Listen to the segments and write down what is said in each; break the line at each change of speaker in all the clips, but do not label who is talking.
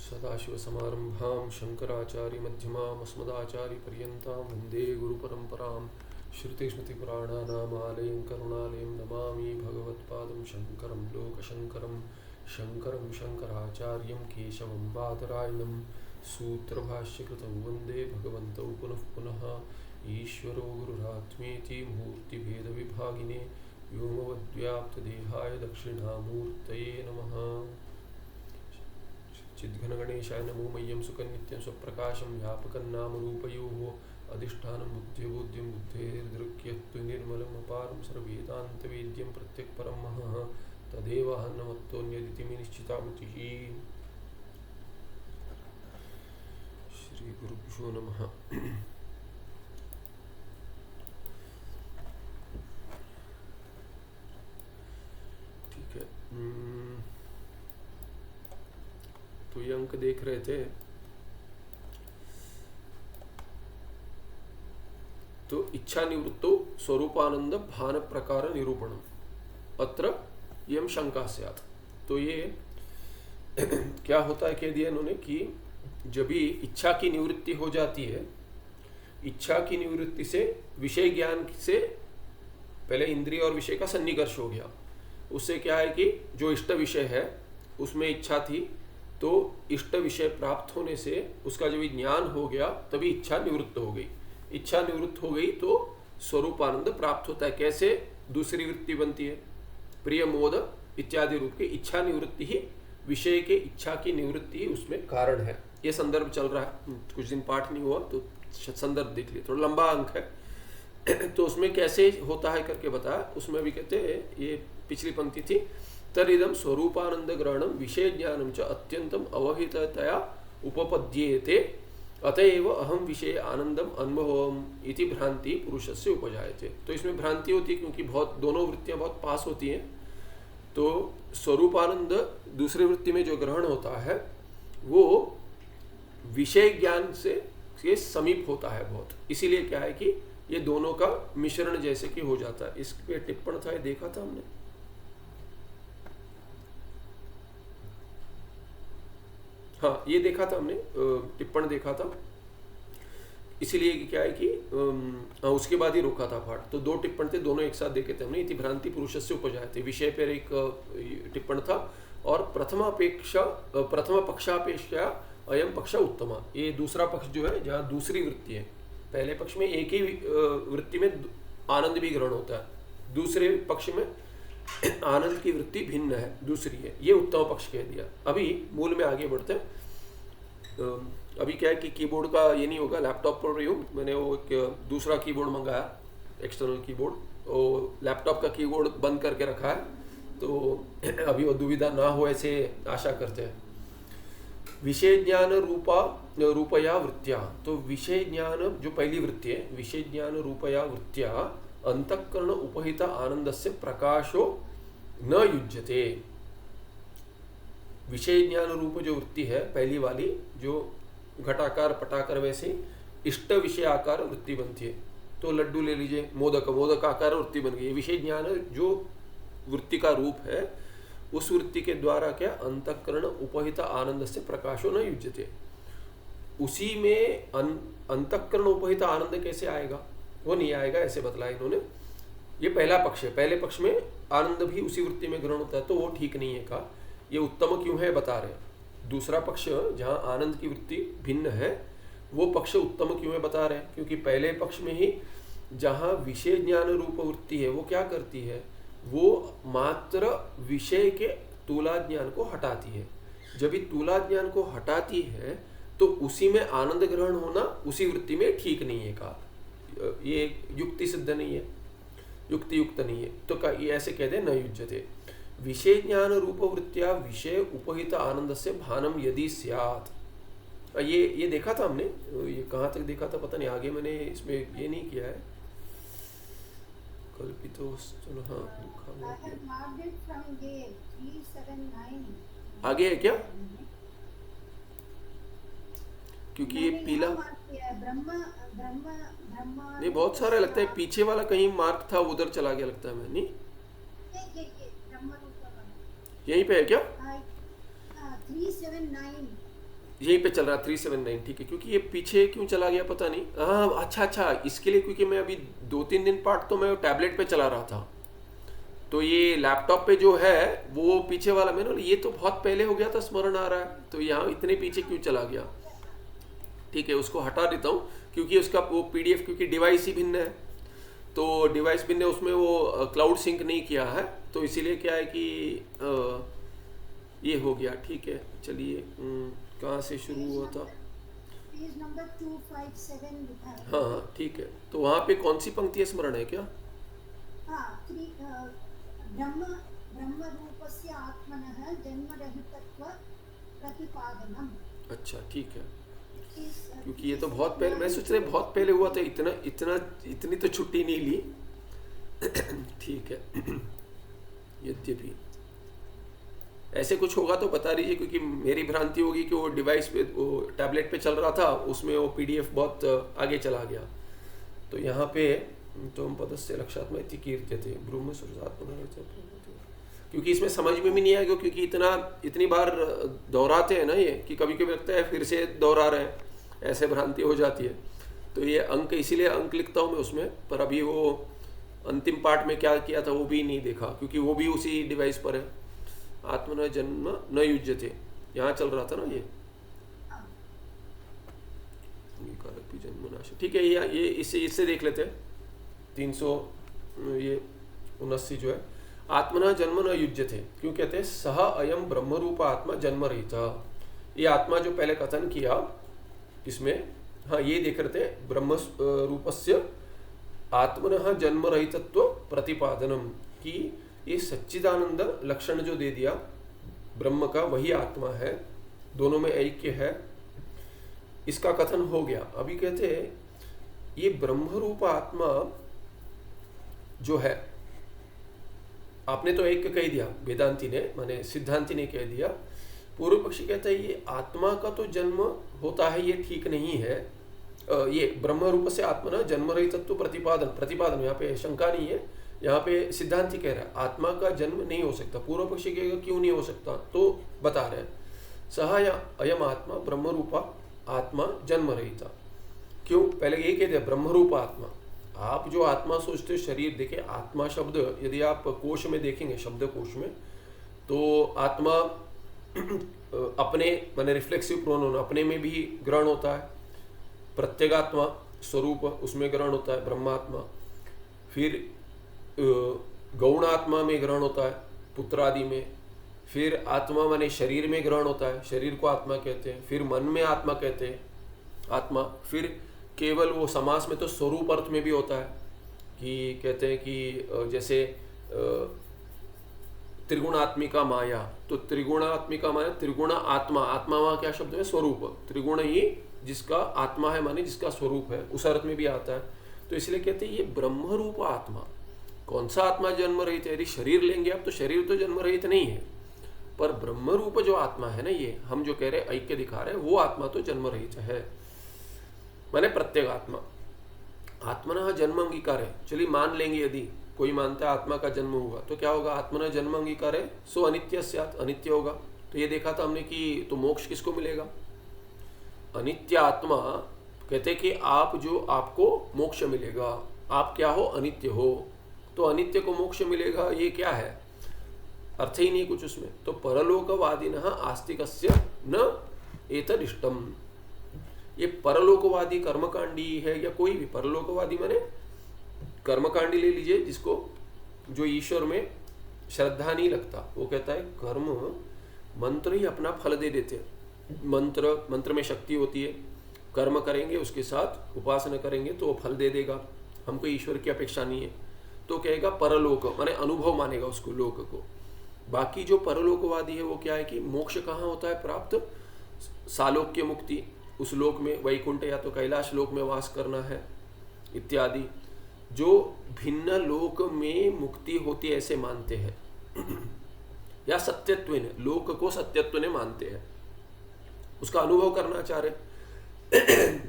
सदाशिवसमारम्भां शङ्कराचार्यमध्यमाम् अस्मदाचार्यपर्यन्तां वन्दे गुरुपरम्परां श्रुतिस्मृतिपुराणानामालयं करुणालयं नमामि भगवत्पादं शङ्करं लोकशङ्करं शङ्करं शङ्कराचार्यं केशवं बादरायणं सूत्रभाष्यकृतौ वन्दे भगवन्तौ पुनः पुनः ईश्वरो गुरुरात्मेति मूर्तिभेदविभागिने व्योमवद्व्याप्तदेहाय दक्षिणामूर्तये नमः। चिद्घनगणेशाय नमो मह्यं सुखनित्यं स्वप्रकाशं व्यापकं नामरूपयोः अधिष्ठानं बुद्धिबोध्यं बुद्धेर्दृक्यत्तु निर्मलम् अपारं सर्ववेदान्तवेद्यं प्रत्यक्परं महः तदेव अहन्नमत्तोऽन्यदिति मे निश्चितामतिः। श्रीगुरुभ्यो नमः। ठीक है, तो ये अंक देख रहे थे। तो इच्छा निवृत्तो स्वरूपानंद भान प्रकार निरूपणम अत्र यम शंका स्यात्। तो ये क्या होता है कह दिया इन्होंने कि जब भी इच्छा की निवृत्ति हो जाती है, इच्छा की निवृत्ति से विषय ज्ञान से पहले इंद्रिय और विषय का सन्निकर्ष हो गया। उससे क्या है कि जो इष्ट विषय है उसमें इच्छा थी, तो इष्ट विषय प्राप्त होने से उसका जब ज्ञान हो गया तभी इच्छा निवृत्त हो गई। इच्छा निवृत्त हो गई तो स्वरूप आनंद प्राप्त होता है। कैसे? दूसरी वृत्ति बनती है, प्रिय मोद इत्यादि रूप की इच्छा निवृत्ति ही विषय के इच्छा की निवृत्ति ही उसमें कारण है। ये संदर्भ चल रहा है, कुछ दिन पाठ नहीं हुआ तो संदर्भ देख लिया, थोड़ा लंबा अंक है। तो उसमें कैसे होता है करके बताया। उसमें भी कहते हैं, ये पिछली पंक्ति थी, तरिदम स्वरूपानंद ग्रहणम विषय ज्ञानम च अत्यंतम अवहिततया उपपद्येते अतएव अहम विषय आनंदम अनुभवम इति भ्रांति पुरुषस्य उपजायते। तो इसमें भ्रांति होती है क्योंकि दोनों वृत्तियां बहुत पास होती हैं। तो स्वरूपानंद दूसरी वृत्ति में जो ग्रहण होता है वो विषय ज्ञान से समीप होता है बहुत। इसीलिए क्या है कि ये दोनों का मिश्रण जैसे कि हो जाता है। इस पे टिप्पण था, ये देखा था हमने। हाँ, ये देखा था हमने, टिप्पण देखा था। इसीलिए क्या है कि उसके बाद ही रोका था पाठ। तो दो टिप्पण थे, दोनों एक साथ देखे थे हमने। इति भ्रांति पुरुषस्य उपजायते विषय पर एक टिप्पण था, और प्रथम पक्षापेक्षा अयम पक्ष उत्तमा, ये दूसरा पक्ष जो है जहाँ दूसरी वृत्ति है। पहले पक्ष में एक ही वृत्ति में आनंद भी ग्रहण होता है, दूसरे पक्ष में आनंद की वृत्ति भिन्न है, दूसरी है। ये उत्तम पक्ष कह दिया। अभी मूल में आगे बढ़ते हैं। अभी क्या है कि कीबोर्ड का ये नहीं होगा, लैपटॉप पर रही हूँ मैंने, वो एक दूसरा कीबोर्ड मंगाया, एक्सटर्नल कीबोर्ड। वो लैपटॉप का कीबोर्ड बंद करके रखा है, तो अभी वो दुविधा ना हो ऐसे आशा करते हैं। विषय ज्ञान रूपया वृत्तिया, तो विषय ज्ञान जो पहली वृत्ति है, विषय ज्ञान रूपया वृत्तिया अंतःकरण उपहित आनंद से प्रकाशो न युज्यते। विषय ज्ञान रूप जो वृत्ति है पहली वाली, जो घटाकार पटाकर वैसे इष्ट विषय आकार वृत्ति बनती है। तो लड्डू ले लीजिए, मोदक आकार वृत्ति बन गई। विषय ज्ञान जो वृत्ति का रूप है, उस वृत्ति के द्वारा क्या अंतःकरण उपहित आनंद से प्रकाशो न युज्यते। उसी में अंतःकरण उपहित आनंद कैसे आएगा? वो नहीं आएगा, ऐसे बतलाया इन्होंने। ये पहला पक्ष है। पहले पक्ष में आनंद भी उसी वृत्ति में ग्रहण होता है, तो वो ठीक नहीं है कहा। ये उत्तम क्यों है बता रहे हैं। दूसरा पक्ष जहाँ आनंद की वृत्ति भिन्न है, वो पक्ष उत्तम क्यों है बता रहे हैं। क्योंकि पहले पक्ष में ही जहाँ विषय ज्ञान रूप वृत्ति है, वो क्या करती है, वो मात्र विषय के तुला ज्ञान को हटाती है। जब भी तुला ज्ञान को हटाती है तो उसी में आनंद ग्रहण होना उसी वृत्ति में ठीक नहीं है कहा। ये युक्ति सिद्ध नहीं है, युक्ति युक्त नहीं है। तो ये ऐसे कहते हैं न युज्यते। विषय ज्ञान रूप वृत्तिया विषय उपहित आनंद से भानम यदि स्यात्। ये देखा था हमने, ये कहाँ तक देखा था पता नहीं, आगे मैंने इसमें ये नहीं किया है। कल्पितो हाँ, आगे है क्या? क्योंकि ये पीला नहीं, बहुत सारा लगता है। पीछे वाला कहीं मार्क था, उधर चला गया लगता है। मैं नहीं, यहीं पे है क्या?
379
यहीं पे चल रहा 379, ठीक है। क्योंकि ये पीछे क्यों चला गया पता नहीं। हाँ अच्छा, इसके लिए क्योंकि मैं अभी 2-3 दिन पार्ट तो मैं टैबलेट पे चला रहा था, तो ये लैपटॉप पे जो है वो पीछे वाला मैंने ये तो बहुत पहले हो गया था, स्मरण आ रहा है, तो यहाँ इतने पीछे क्यों चला गया। ठीक है, उसको हटा देता हूँ क्योंकि उसका वो पीडीएफ, क्योंकि डिवाइस ही भिन्न है, तो डिवाइस भिन्न है, उसमें वो क्लाउड सिंक नहीं किया है, तो इसीलिए क्या है कि ये हो गया। ठीक है, चलिए कहाँ से शुरू हुआ था।
पेज नंबर 257 लिखा है।
हाँ ठीक है, तो वहाँ पे कौन सी पंक्ति स्मरण है क्या?
हाँ, ब्रह्म रूपस्य आत्मनः जन्मरहितत्व प्रतिपादनम।
अच्छा ठीक है, क्योंकि ये तो बहुत पहले, मैं सोच रहे बहुत पहले हुआ था, इतनी तो छुट्टी नहीं ली। ठीक है, यद्यपि ऐसे कुछ होगा तो बता दीजिए, क्योंकि मेरी भ्रांति होगी कि वो डिवाइस पे, वो टैबलेट पे चल रहा था, उसमें वो पीडीएफ बहुत आगे चला गया। तो यहाँ पे तो पदस्य लक्षात्म इति कीर्त्यते ब्रह्म सुरसात्मना, क्योंकि इसमें समझ में भी नहीं आएगा, क्योंकि इतनी बार दोहराते हैं ना ये, कि कभी कभी लगता है फिर से दोहरा रहे हैं, ऐसे भ्रांति हो जाती है। तो ये अंक, इसीलिए अंक लिखता हूँ मैं उसमें, पर अभी वो अंतिम पार्ट में क्या किया था वो भी नहीं देखा, क्योंकि वो भी उसी डिवाइस पर है। आत्मन जन्म न युज्यते, यहाँ चल रहा था ना ये जन्म नाश। ठीक है, ये इससे देख लेते हैं 379 जो है, आत्मना जन्म न युज्यते, क्यों कहते हैं सह अयम ब्रह्म रूप आत्मा जन्म रहिता। ये आत्मा जो पहले कथन किया इसमें, हाँ ये देख रहे थे, ब्रह्म रूपस्य आत्मनः जन्म रहितत्व प्रतिपादनम, कि ये सच्चिदानंद लक्षण जो दे दिया ब्रह्म का, वही आत्मा है, दोनों में ऐक्य है, इसका कथन हो गया। अभी कहते हैं ये ब्रह्म रूप आत्मा जो है, आपने तो एक कह दिया, वेदांती ने, माने सिद्धांति ने कह दिया, पूर्व पक्षी कहता है ये आत्मा का तो जन्म होता है, ये ठीक नहीं है, ये ब्रह्म रूप से आत्मा ना जन्म रही तत्व प्रतिपादन यहाँ पे शंका नहीं है, यहाँ पे सिद्धांति कह रहा है आत्मा का जन्म नहीं हो सकता। पूर्व पक्षी कहेगा क्यों नहीं हो सकता, तो बता रहे हैं सहा या अयम आत्मा ब्रह्म रूपा आत्मा जन्म रहिता। क्यों, पहले ये कहते हैं ब्रह्म रूप आत्मा, आप जो आत्मा सोचते हो शरीर, देखिए आत्मा शब्द यदि आप कोश में देखेंगे, शब्द कोश में, तो आत्मा अपने माने रिफ्लेक्सिव प्रोनाउन, अपने में भी ग्रहण होता है, प्रत्यगात्मा स्वरूप उसमें ग्रहण होता है ब्रह्मात्मा, फिर गौण आत्मा में ग्रहण होता है पुत्र आदि में, फिर आत्मा माने शरीर में ग्रहण होता है, शरीर को आत्मा कहते हैं, फिर मन में आत्मा कहते हैं आत्मा, फिर केवल वो समास में तो स्वरूप अर्थ में भी होता है, कि कहते हैं कि जैसे त्रिगुणात्मिका माया, तो त्रिगुणात्मिका माया त्रिगुण आत्मा, आत्मा वहाँ क्या शब्द है, स्वरूप, त्रिगुण ही जिसका आत्मा है माने जिसका स्वरूप है, उस अर्थ में भी आता है। तो इसलिए कहते हैं ये ब्रह्म रूप आत्मा, कौन सा आत्मा जन्म रहित है, यदि शरीर लेंगे आप तो शरीर तो जन्म रहित नहीं है, पर ब्रह्म रूप जो आत्मा है ना, ये हम जो कह रहे हैं ऐक्य दिखा रहे हैं, वो आत्मा तो जन्म रहित है, माने प्रत्येक आत्मा। आत्मना जन्म अंगीकार है, चलिए मान लेंगे, यदि कोई मानता है आत्मा का जन्म हुआ तो क्या होगा, आत्मना जन्म अंगीकार है सो अनित्य स्यात्, अनित्य होगा। तो ये देखा था हमने कि तो मोक्ष किसको मिलेगा, अनित्य आत्मा कहते कि आप जो आपको मोक्ष मिलेगा, आप क्या हो, अनित्य हो, तो अनित्य को मोक्ष मिलेगा, ये क्या है, अर्थ ही नहीं कुछ उसमें। तो परलोकवादिनः आस्तिकस्य न एतदिष्टम, ये परलोकवादी कर्मकांडी है या कोई भी परलोकवादी माने कर्मकांडी ले लीजिए, जिसको जो ईश्वर में श्रद्धा नहीं लगता, वो कहता है कर्म मंत्र ही अपना फल दे देते हैं, मंत्र में शक्ति होती है, कर्म करेंगे उसके साथ उपासना करेंगे तो वो फल दे देगा, हमको ईश्वर की अपेक्षा नहीं है, तो कहेगा परलोक माने अनुभव मानेगा उसको, लोक को। बाकी जो परलोकवादी है वो क्या है कि मोक्ष कहाँ होता है प्राप्त, सालोक्य मुक्ति, उस लोक में वैकुंठ या तो कैलाश लोक में वास करना है इत्यादि, जो भिन्न लोक में मुक्ति होती है ऐसे मानते हैं, या सत्यत्व ने, लोक को सत्यत्व ने मानते हैं, उसका अनुभव करना चाह रहे,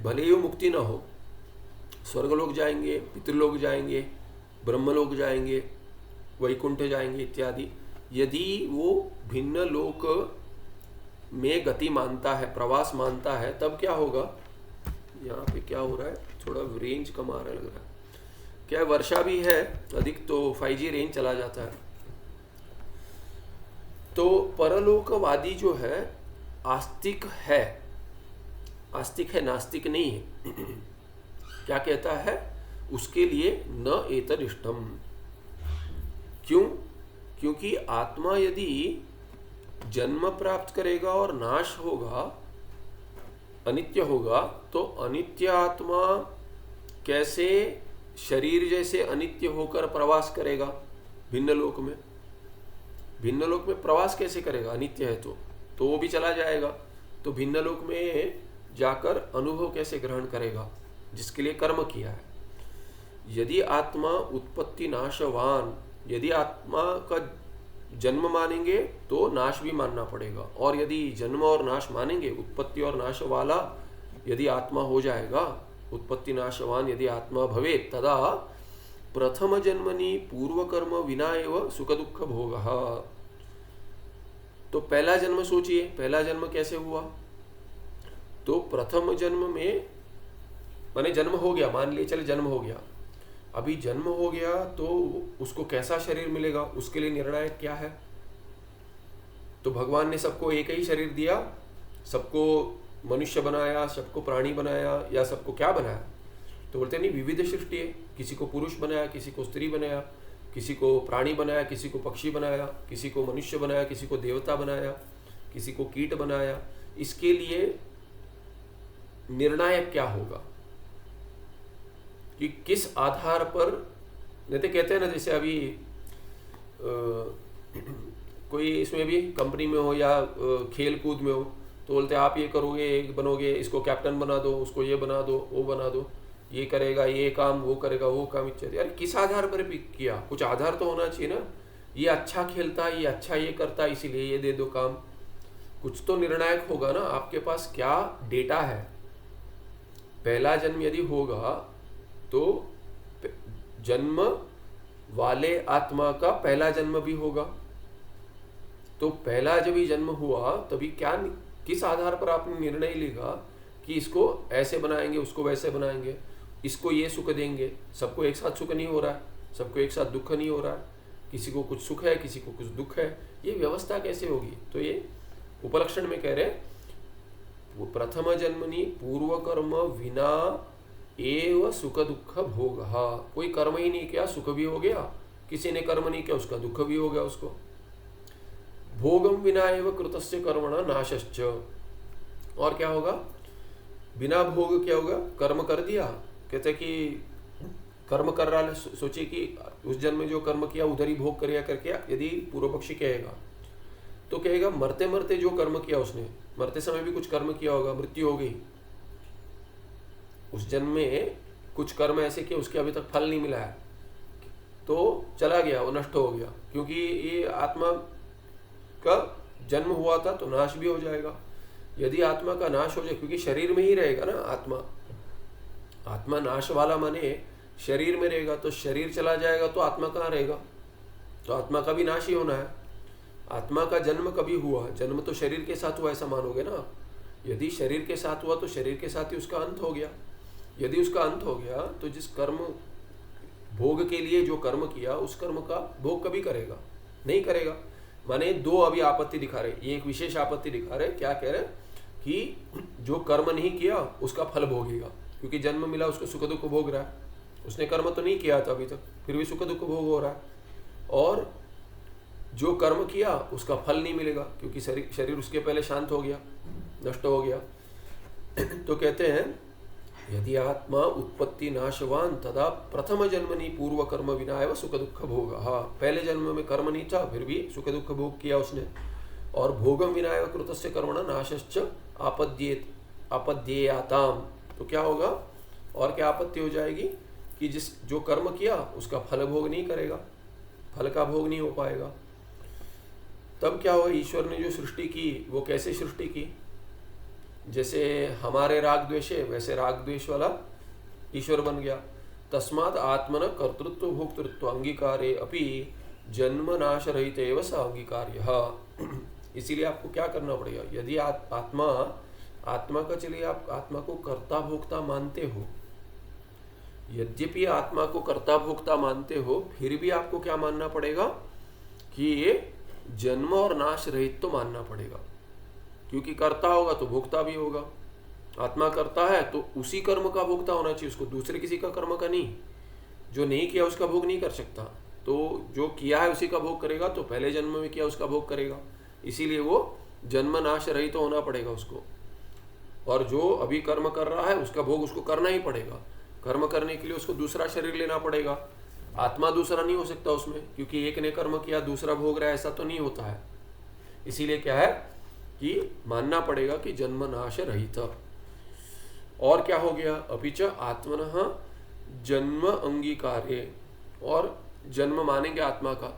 भले ही वो मुक्ति ना हो, स्वर्गलोक जाएंगे, पितृलोक जाएंगे, ब्रह्मलोक जाएंगे, वैकुंठ जाएंगे इत्यादि, यदि वो भिन्न लोक में गति मानता है, प्रवास मानता है, तब क्या होगा? यहाँ पे क्या हो रहा है, थोड़ा रेंज कम आ रहा लग रहा है। क्या वर्षा भी है अधिक तो 5G रेंज चला जाता है। तो परलोकवादी जो है आस्तिक है, आस्तिक है, नास्तिक नहीं है। क्या कहता है? उसके लिए न एतदिष्टम। क्यों? क्योंकि आत्मा यदि जन्म प्राप्त करेगा और नाश होगा, अनित्य होगा, तो अनित्य आत्मा कैसे शरीर जैसे अनित्य होकर प्रवास करेगा भिन्न लोक में? भिन्न लोक में प्रवास कैसे करेगा? अनित्य है तो वो भी चला जाएगा। तो भिन्न लोक में जाकर अनुभव कैसे ग्रहण करेगा जिसके लिए कर्म किया है? यदि आत्मा उत्पत्ति नाशवान, यदि आत्मा का जन्म मानेंगे तो नाश भी मानना पड़ेगा, और यदि जन्म और नाश मानेंगे, उत्पत्ति और नाश वाला यदि आत्मा हो जाएगा, उत्पत्ति नाशवान यदि आत्मा भवे, तदा प्रथम जन्मनि पूर्व कर्म विना एव सुख दुख भोग। तो पहला जन्म सोचिए, पहला जन्म कैसे हुआ? तो प्रथम जन्म में माने जन्म हो गया, मान लिए चले जन्म हो गया, अभी जन्म हो गया तो उसको कैसा शरीर मिलेगा? उसके लिए निर्णायक क्या है? तो भगवान ने सबको एक ही शरीर दिया, सबको मनुष्य बनाया, सबको प्राणी बनाया, या सबको क्या बनाया? तो बोलते नहीं, विविध सृष्टि है। किसी को पुरुष बनाया, किसी को स्त्री बनाया, किसी को प्राणी बनाया, किसी को पक्षी बनाया, किसी को मनुष्य बनाया, किसी को देवता बनाया, किसी को कीट बनाया। इसके लिए निर्णायक क्या होगा कि किस आधार पर? नहीं तो कहते हैं ना, जैसे अभी कोई इसमें भी कंपनी में हो या खेल कूद में हो, तो बोलते हैं आप ये करोगे, ये बनोगे, इसको कैप्टन बना दो, उसको ये बना दो, वो बना दो, ये करेगा ये काम, वो करेगा वो काम, इत्यादि। यार किस आधार पर पिक किया? कुछ आधार तो होना चाहिए ना। ये अच्छा खेलता है, ये अच्छा ये करता है, इसीलिए ये दे दो काम। कुछ तो निर्णायक होगा ना। आपके पास क्या डेटा है? पहला जन्म यदि होगा तो जन्म वाले आत्मा का पहला जन्म भी होगा। तो पहला जब ही जन्म हुआ तभी क्या, किस आधार पर आपने निर्णय लिया कि इसको ऐसे बनाएंगे, उसको वैसे बनाएंगे, इसको ये सुख देंगे? सबको एक साथ सुख नहीं हो रहा है, सबको एक साथ दुख नहीं हो रहा है, किसी को कुछ सुख है, किसी को कुछ दुख है। ये व्यवस्था कैसे होगी? तो ये उपलक्षण में कह रहे, वो प्रथम जन्मनि पूर्व कर्म विना एव सुख दुख भोग। कोई कर्म ही नहीं किया, सुख भी हो गया, किसी ने कर्म नहीं किया, उसका दुख भी हो गया उसको। भोगम विना एव कृतस्य कर्मणा नाशश्च। और क्या होगा? बिना भोग क्या होगा? कर्म कर दिया, कहते कि कर्म कर रहा है, सोचिए कि उस जन्म में जो कर्म किया उधर ही भोग करिया करके, यदि पूर्व पक्षी कहेगा तो कहेगा मरते मरते जो कर्म किया उसने, मरते समय भी कुछ कर्म किया होगा, मृत्यु हो गई, उस जन्म में कुछ कर्म ऐसे किए, उसके अभी तक फल नहीं मिला है, तो चला गया, वो नष्ट हो गया। क्योंकि ये आत्मा का जन्म हुआ था तो नाश भी हो जाएगा। यदि आत्मा का नाश हो जाए, क्योंकि शरीर में ही रहेगा ना आत्मा, आत्मा नाश वाला माने शरीर में रहेगा, तो शरीर चला जाएगा तो आत्मा कहाँ रहेगा? तो आत्मा का भी नाश ही होना है। आत्मा का जन्म कभी हुआ? जन्म तो शरीर के साथ हुआ, ऐसा मानोगे ना। यदि शरीर के साथ हुआ तो शरीर के साथ ही उसका अंत हो गया। यदि उसका अंत हो गया तो जिस कर्म भोग के लिए जो कर्म किया, उस कर्म का भोग कभी करेगा? नहीं करेगा। माने दो अभी आपत्ति दिखा रहे, ये एक विशेष आपत्ति दिखा रहे। क्या कह रहे कि जो कर्म नहीं किया उसका फल भोगेगा, क्योंकि जन्म मिला उसको सुख दुख भोग रहा है। उसने कर्म तो नहीं किया था अभी तक, फिर भी सुख दुख भोग हो रहा है। और जो कर्म किया उसका फल नहीं मिलेगा, क्योंकि शरीर उसके पहले शांत हो गया, नष्ट हो गया। तो कहते हैं यदि आत्मा उत्पत्ति नाशवान तदा प्रथम जन्मनि पूर्व कर्म विना एव सुख दुख भोग। पहले जन्म में कर्म नहीं था, फिर भी सुख दुख भोग किया उसने। और भोगम विना एव कृतस्य कर्मणा नाशश्च आपद्येयाताम। तो क्या होगा? और क्या आपत्ति हो जाएगी कि जो कर्म किया उसका फल भोग नहीं करेगा, फल का भोग नहीं हो पाएगा। तब क्या हुआ? ईश्वर ने जो सृष्टि की वो कैसे सृष्टि की? जैसे हमारे राग द्वेष है, वैसे राग द्वेष वाला ईश्वर बन गया। तस्मात् आत्मन कर्तृत्व भोक्तृत्व अंगीकारे अपि जन्म नाश रहित एव स अंगीकार्य। इसीलिए आपको क्या करना पड़ेगा, यदि आत्मा का, चलिए आप आत्मा को कर्ता भोक्ता मानते हो, यद्यपि आत्मा को कर्ता भोक्ता मानते हो, फिर भी आपको क्या मानना पड़ेगा कि ये जन्म और नाश रहित तो मानना पड़ेगा, क्योंकि कर्ता होगा तो भोक्ता भी होगा। आत्मा करता है तो उसी कर्म का भोक्ता होना चाहिए, उसको दूसरे किसी का कर्म का नहीं। जो नहीं किया उसका भोग नहीं कर सकता, तो जो किया है उसी का भोग करेगा, तो पहले जन्म में किया उसका भोग करेगा, इसीलिए वो जन्म नाश रहित तो होना पड़ेगा उसको। और जो अभी कर्म कर रहा है उसका भोग उसको करना ही पड़ेगा। कर्म करने के लिए उसको दूसरा शरीर लेना पड़ेगा, आत्मा दूसरा नहीं हो सकता उसमें, क्योंकि एक ने कर्म किया दूसरा भोग रहा है, ऐसा तो नहीं होता है। इसीलिए क्या है कि मानना पड़ेगा कि जन्म नाश रहित। और क्या हो गया, अपिच आत्मनः जन्म अंगीकार्य, और जन्म मानेंगे आत्मा का।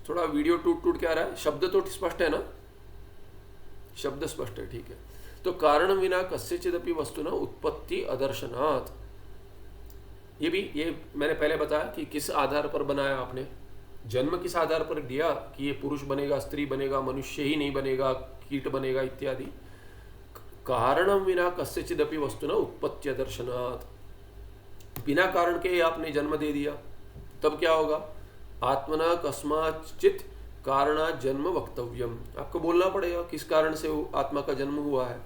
थोड़ा वीडियो टूट टूट क्या रहा है, शब्द तो स्पष्ट है ना, शब्द स्पष्ट है, ठीक है। तो कारण विना कस्यचिदपि वस्तुना उत्पत्ति अदर्शनात्, ये मैंने पहले बताया कि किस आधार पर बनाया आपने, जन्म किस आधार पर दिया कि ये पुरुष बनेगा, स्त्री बनेगा, मनुष्य ही नहीं बनेगा, कीट बनेगा इत्यादि। कारणम विना कस्यचिदपि वस्तुना उत्पत्ति दर्शनात्, बिना कारण के आपने जन्म दे दिया, तब क्या होगा, आत्मना कस्माचित कारणा जन्म वक्तव्यम, आपको बोलना पड़ेगा किस कारण से आत्मा का जन्म हुआ है,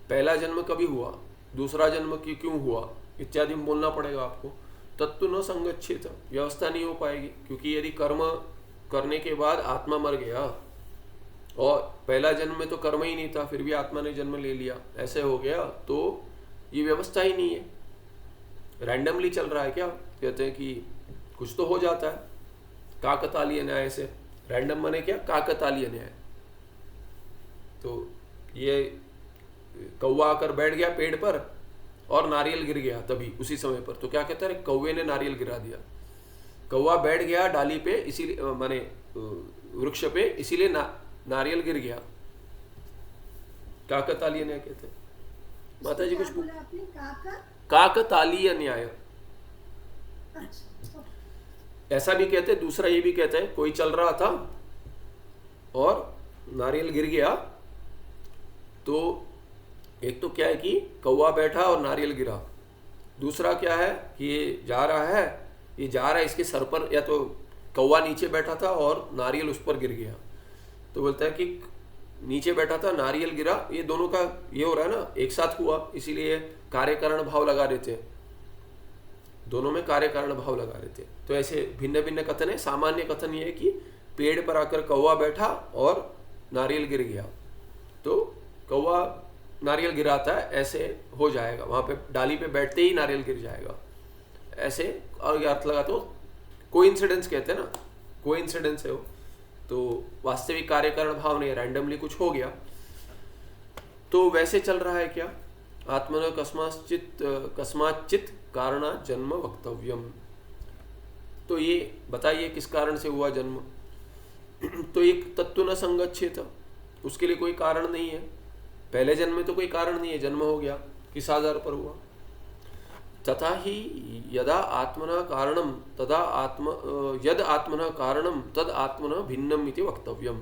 पहला जन्म कभी हुआ, दूसरा जन्म क्यों हुआ इत्यादि बोलना पड़ेगा आपको। तत्व न संगच्छेत, व्यवस्था नहीं हो पाएगी, क्योंकि यदि कर्म करने के बाद आत्मा मर गया और पहला जन्म में तो कर्म ही नहीं था, फिर भी आत्मा ने जन्म ले लिया, ऐसे हो गया, तो ये व्यवस्था ही नहीं है, रैंडमली चल रहा है। क्या कहते हैं कि कुछ तो हो जाता है, काकतालीय न्याय से। रैंडम माने क्या, काकतालीय न्याय। तो ये कौवा आकर बैठ गया पेड़ पर और नारियल गिर गया तभी उसी समय पर, तो क्या कहता है, कौवे ने नारियल गिरा दिया। कौवा बैठ गया डाली पे, इसीलिए माने वृक्ष पे, इसीलिए नारियल गिर गया, काकतालीय न्याय कहते हैं। माता जी कुछ काकतालीय न्याय ऐसा भी कहते हैं। दूसरा ये भी कहते हैं, कोई चल रहा था और नारियल गिर गया, तो एक तो क्या है कि कौवा बैठा और नारियल गिरा, दूसरा क्या है कि ये जा रहा है इसके सर पर, या तो कौवा नीचे बैठा था और नारियल उस पर गिर गया, तो बोलता है कि नीचे बैठा था नारियल गिरा, ये दोनों का ये हो रहा है ना, एक साथ हुआ, इसीलिए कार्य कारण भाव लगा देते हैं, दोनों में कार्य कारण भाव लगा देते हैं। तो ऐसे भिन्न भिन्न कथन है। सामान्य कथन ये है कि पेड़ पर आकर कौवा बैठा और नारियल गिर गया, तो कौवा नारियल गिराता है, ऐसे हो जाएगा, वहां पे डाली पे बैठते ही नारियल गिर जाएगा, ऐसे। और अर्थ लगा तो कोइंसिडेंस कहते हैं ना, कोइंसिडेंस है वो, तो वास्तविक कार्य कारण भाव नहीं, रैंडमली कुछ हो गया। तो वैसे चल रहा है क्या, आत्मन कस्माचित कारणा जन्म वक्तव्यम, तो ये बताइए किस कारण से हुआ जन्म। तो एक तत्व न संगच्छेत, उसके लिए कोई कारण नहीं है, पहले जन्म में तो कोई कारण नहीं है, जन्म हो गया, किस आधार पर हुआ। तथा ही यदा आत्मना कारणम तदा यद आत्मना कारणम तद आत्मना भिन्नम इति वक्तव्यम।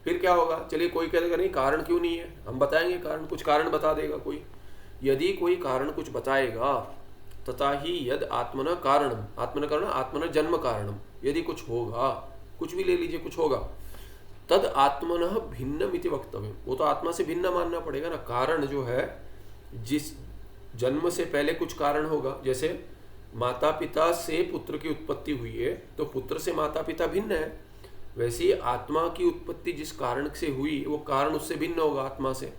फिर क्या होगा, चलिए कोई कहेगा नहीं कारण क्यों नहीं है, हम बताएंगे कारण, कुछ कारण बता देगा कोई, यदि कोई कारण कुछ बताएगा, तथा ही यद आत्मना कारणम, आत्मना कारण आत्मना जन्म कारणम, यदि कुछ होगा, कुछ भी ले लीजिए, कुछ होगा, तद आत्मनः भिन्नम इति वक्तव्य, वो तो आत्मा से भिन्न मानना पड़ेगा ना। कारण जो है, जिस जन्म से पहले कुछ कारण होगा, जैसे माता पिता से पुत्र की उत्पत्ति हुई है, तो पुत्र से माता पिता भिन्न है, वैसे ही आत्मा की उत्पत्ति जिस कारण से हुई, वो कारण उससे भिन्न होगा आत्मा से,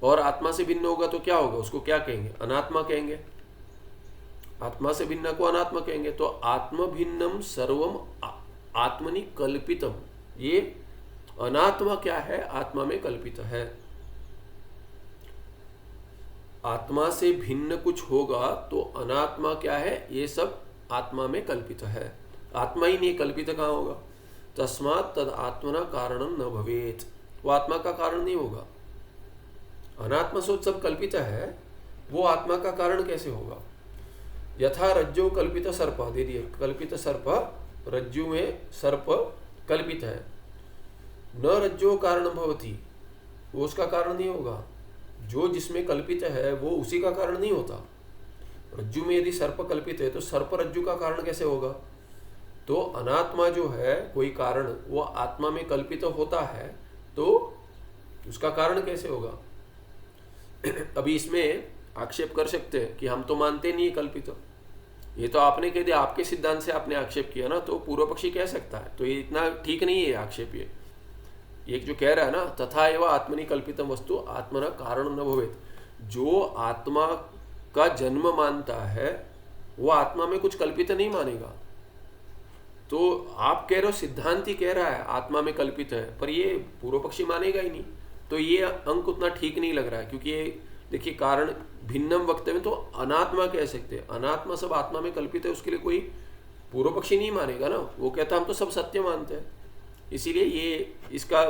और आत्मा से भिन्न होगा तो क्या होगा, उसको क्या कहेंगे, अनात्मा कहेंगे, आत्मा से भिन्न को अनात्मा कहेंगे। तो आत्म भिन्नम सर्वम आत्मनि कल्पितम, ये अनात्मा क्या है, आत्मा में कल्पित है। आत्मा से भिन्न कुछ होगा तो अनात्मा क्या है, ये सब आत्मा में कल्पित है, आत्मा ही नहीं, कल्पित कहाँ होगा। तस्मात् तद आत्मना कारणम न भवेत, वो आत्मा का कारण नहीं होगा। अनात्मा सोच सब कल्पित है, वो आत्मा का कारण कैसे होगा। यथा रज्जु कल्पित सर्प, दे दिए, कल्पित सर्प, रज्जु में सर्प कल्पित है, न रज्जो कारण भवति, वो उसका कारण नहीं होगा। जो जिसमें कल्पित है वो उसी का कारण नहीं होता। रज्जु में यदि सर्प कल्पित है तो सर्प रज्जु का कारण कैसे होगा? तो अनात्मा जो है कोई कारण वो आत्मा में कल्पित होता है तो उसका कारण कैसे होगा? अभी इसमें आक्षेप कर सकते हैं कि हम तो मानते नहीं कल्पित। ये तो आपने कह दिया, आपके सिद्धांत से आपने आक्षेप किया ना, तो पूर्व पक्षी कह सकता है। तो ये इतना ठीक नहीं है आक्षेप। ये जो कह रहा है ना, तथा एवं आत्मनि कल्पितम वस्तु आत्मना कारण न भवेत, जो आत्मा का जन्म मानता है वो आत्मा में कुछ कल्पित नहीं मानेगा। तो आप कह रहे हो सिद्धांत ही कह रहा है आत्मा में कल्पित है, पर ये पूर्व पक्षी मानेगा ही नहीं। तो ये अंक उतना ठीक नहीं लग रहा है, क्योंकि ये देखिए कारण भिन्नम वक्तव्य, तो अनात्मा कह सकते हैं। अनात्मा सब आत्मा में कल्पित है, उसके लिए कोई पूर्व पक्षी नहीं मानेगा ना। वो कहता हम तो सब सत्य मानते हैं। इसीलिए ये इसका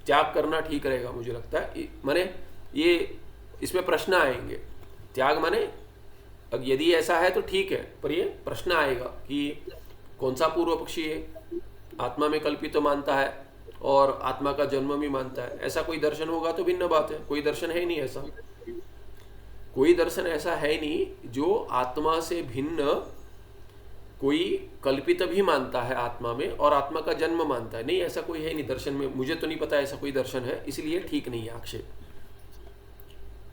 त्याग करना ठीक रहेगा मुझे लगता है। माने ये इसमें प्रश्न आएंगे। त्याग माने अब यदि ऐसा है तो ठीक है, पर ये प्रश्न आएगा कि कौन सा पूर्व पक्षी है, आत्मा में कल्पित तो मानता है और आत्मा का जन्म भी मानता है। ऐसा कोई दर्शन होगा तो भिन्न बात है। कोई दर्शन है नहीं ऐसा, कोई दर्शन ऐसा है नहीं जो आत्मा से भिन्न कोई कल्पित भी मानता है आत्मा में और आत्मा का जन्म मानता है। नहीं, ऐसा कोई है नहीं दर्शन में। मुझे तो नहीं पता ऐसा कोई दर्शन है, इसलिए ठीक नहीं है आक्षेप।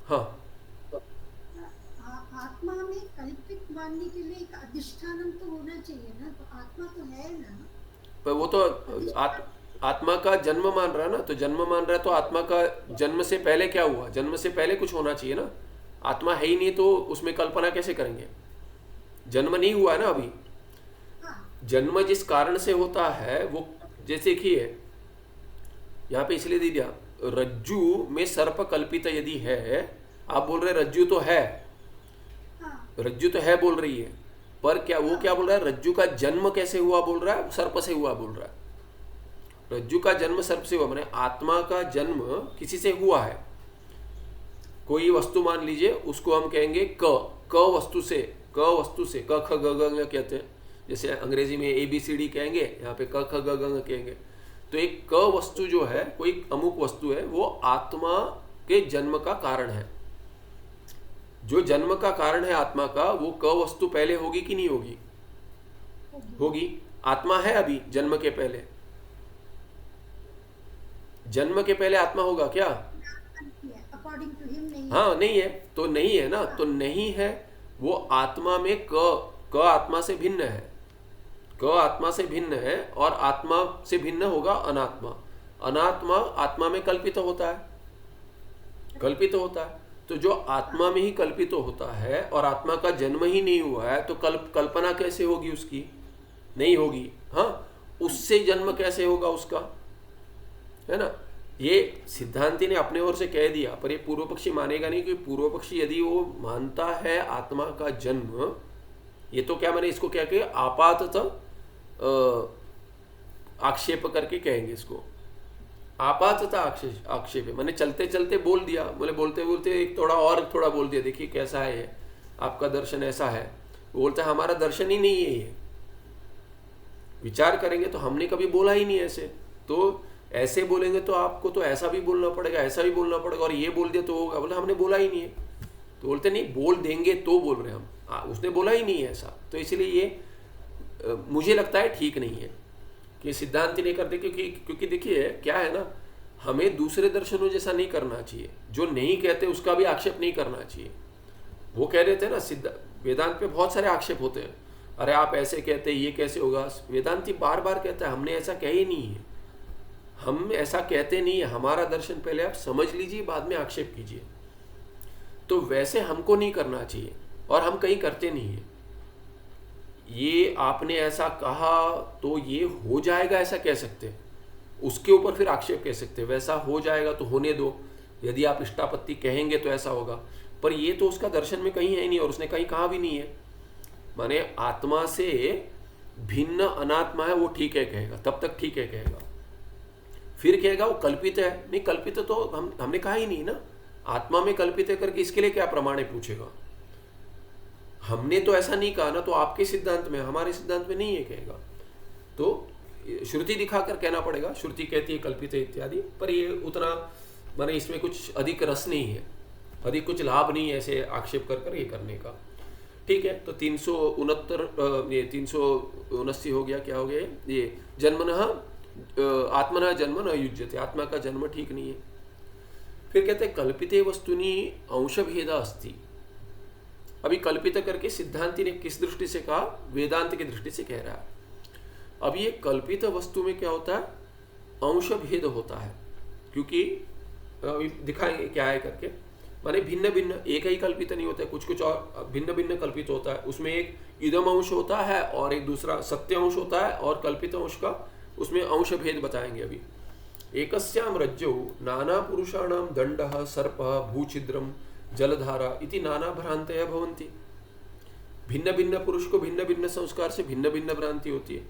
हाँ,
आत्मा में कल्पित मानने के लिए एक अधिष्ठानम तो होना चाहिए ना। तो आत्मा तो है ना,
पर वो तो आत्मा का जन्म मान रहा है ना। तो जन्म मान रहा है तो आत्मा का जन्म से पहले क्या हुआ? जन्म से पहले कुछ होना चाहिए ना। आत्मा है ही नहीं तो उसमें कल्पना कैसे करेंगे? जन्म नहीं हुआ है ना अभी। जन्म जिस कारण से होता है वो, जैसे कि है यहाँ पे इसलिए दे दिया, रज्जु में सर्प कल्पित यदि है, आप बोल रहे रज्जु तो है, रज्जु तो है बोल रही है, पर क्या वो क्या बोल रहा है? रज्जु का जन्म कैसे हुआ बोल रहा है? सर्प से हुआ बोल रहा है। रज्जु का जन्म सर्प से हुआ, माने आत्मा का जन्म किसी से हुआ है। कोई वस्तु मान लीजिए, उसको हम कहेंगे क वस्तु से, क ख ग ग कहते हैं। जैसे अंग्रेजी में ABCD कहेंगे, यहाँ पे क ख ग ग कहेंगे। तो एक क वस्तु जो है, कोई अमुक वस्तु है, वो आत्मा के जन्म का कारण है। जो जन्म का कारण है आत्मा का, वो क वस्तु पहले होगी कि नहीं होगी? होगी। आत्मा है अभी जन्म के पहले? जन्म के पहले आत्मा होगा क्या?
अकॉर्डिंग टू हिम नहीं।
हाँ, नहीं है तो नहीं है ना। तो नहीं है वो आत्मा में क आत्मा से भिन्न है। क आत्मा से भिन्न है और आत्मा से भिन्न होगा अनात्मा। अनात्मा आत्मा में कल्पित होता है, कल्पित होता है। तो जो आत्मा में ही कल्पित होता है और आत्मा का जन्म ही नहीं हुआ है, तो कल्पना कैसे होगी उसकी? नहीं होगी। हाँ, उससे जन्म कैसे होगा उसका, है ना। ये सिद्धांति ने अपने ओर से कह दिया, पर ये पूर्व पक्षी मानेगा नहीं। क्योंकि पूर्व पक्षी यदि वो मानता है आत्मा का जन्म, ये तो क्या मैंने इसको क्या कहे, आपाततः आक्षेप करके कहेंगे इसको। आपाततः आक्षेप है, मैंने चलते चलते बोल दिया, बोले बोलते बोलते एक थोड़ा बोल दिया, देखिए कैसा है आपका दर्शन, ऐसा है। बोलता है हमारा दर्शन ही नहीं है ये। विचार करेंगे तो हमने कभी बोला ही नहीं ऐसे। तो ऐसे बोलेंगे तो आपको तो ऐसा भी बोलना पड़ेगा, ऐसा भी बोलना पड़ेगा, और ये बोल दिया तो होगा। बोले हमने बोला ही नहीं है। तो बोलते नहीं, बोल देंगे तो बोल रहे हम, उसने बोला ही नहीं है ऐसा। तो इसलिए ये मुझे लगता है ठीक नहीं है कि सिद्धांत नहीं करते। क्योंकि देखिए क्या है ना, हमें दूसरे दर्शनों जैसा नहीं करना चाहिए। जो नहीं कहते उसका भी आक्षेप नहीं करना चाहिए। वो कह रहे थे ना, वेदांत पे बहुत सारे आक्षेप होते हैं, अरे आप ऐसे कहते, ये कैसे होगा। वेदांती बार बार कहता है हमने ऐसा कहे ही नहीं है, हम ऐसा कहते नहीं है, हमारा दर्शन पहले आप समझ लीजिए, बाद में आक्षेप कीजिए। तो वैसे हमको नहीं करना चाहिए और हम कहीं करते नहीं है। ये आपने ऐसा कहा तो ये हो जाएगा ऐसा कह सकते हैं, उसके ऊपर फिर आक्षेप कह सकते हैं। वैसा हो जाएगा तो होने दो, यदि आप इष्टापत्ति कहेंगे तो ऐसा होगा। पर ये तो उसका दर्शन में कहीं है नहीं और उसने कहीं कहा भी नहीं है। माने आत्मा से भिन्न अनात्मा है वो ठीक है कहेगा, तब तक ठीक है कहेगा। फिर कहेगा वो कल्पित है, नहीं कल्पित तो हमने कहा ही नहीं ना। आत्मा में कल्पित है करके इसके लिए क्या प्रमाण है पूछेगा। हमने तो ऐसा नहीं कहा ना, तो आपके सिद्धांत में, हमारे सिद्धांत में नहीं है कहेगा। तो श्रुति दिखाकर कहना पड़ेगा, श्रुति कहती है कल्पित है इत्यादि, पर ये उतना माने इसमें कुछ अधिक रस नहीं है, अधिक कुछ लाभ नहीं है ऐसे आक्षेप कर ये करने का। ठीक है, तो 369 ये 379 हो गया, क्या हो गया ये, जन्मनः आत्मनः जन्म न युज्यते, आत्मा का जन्म ठीक नहीं है। फिर कहते हैं कल्पिते वस्तुनि अंशभेद अस्ति। अभी कल्पित करके सिद्धांति ने किस दृष्टि से कहा, वेदांत की दृष्टि से कह रहा है। अब ये कल्पित वस्तु में क्या होता है, अंश भेद होता है, क्योंकि अभी दिखाएंगे क्या है करके, माने भिन्न भिन्न, एक ही कल्पित नहीं होता है, कुछ कुछ और भिन्न भिन्न कल्पित होता है। उसमें एक इदम अंश होता है और एक दूसरा सत्य अंश होता है, और कल्पित अंश का उसमें अंश भेद बताएंगे अभी। एकस्याम रज्जौ नाना पुरुषाणां दंडः सर्पः भूछिद्रम जलधारा इति नाना भ्रांतयः भवन्ति। भिन्न भिन्न पुरुष को भिन्न भिन्न संस्कार से भिन्न भिन्न भ्रांति होती है।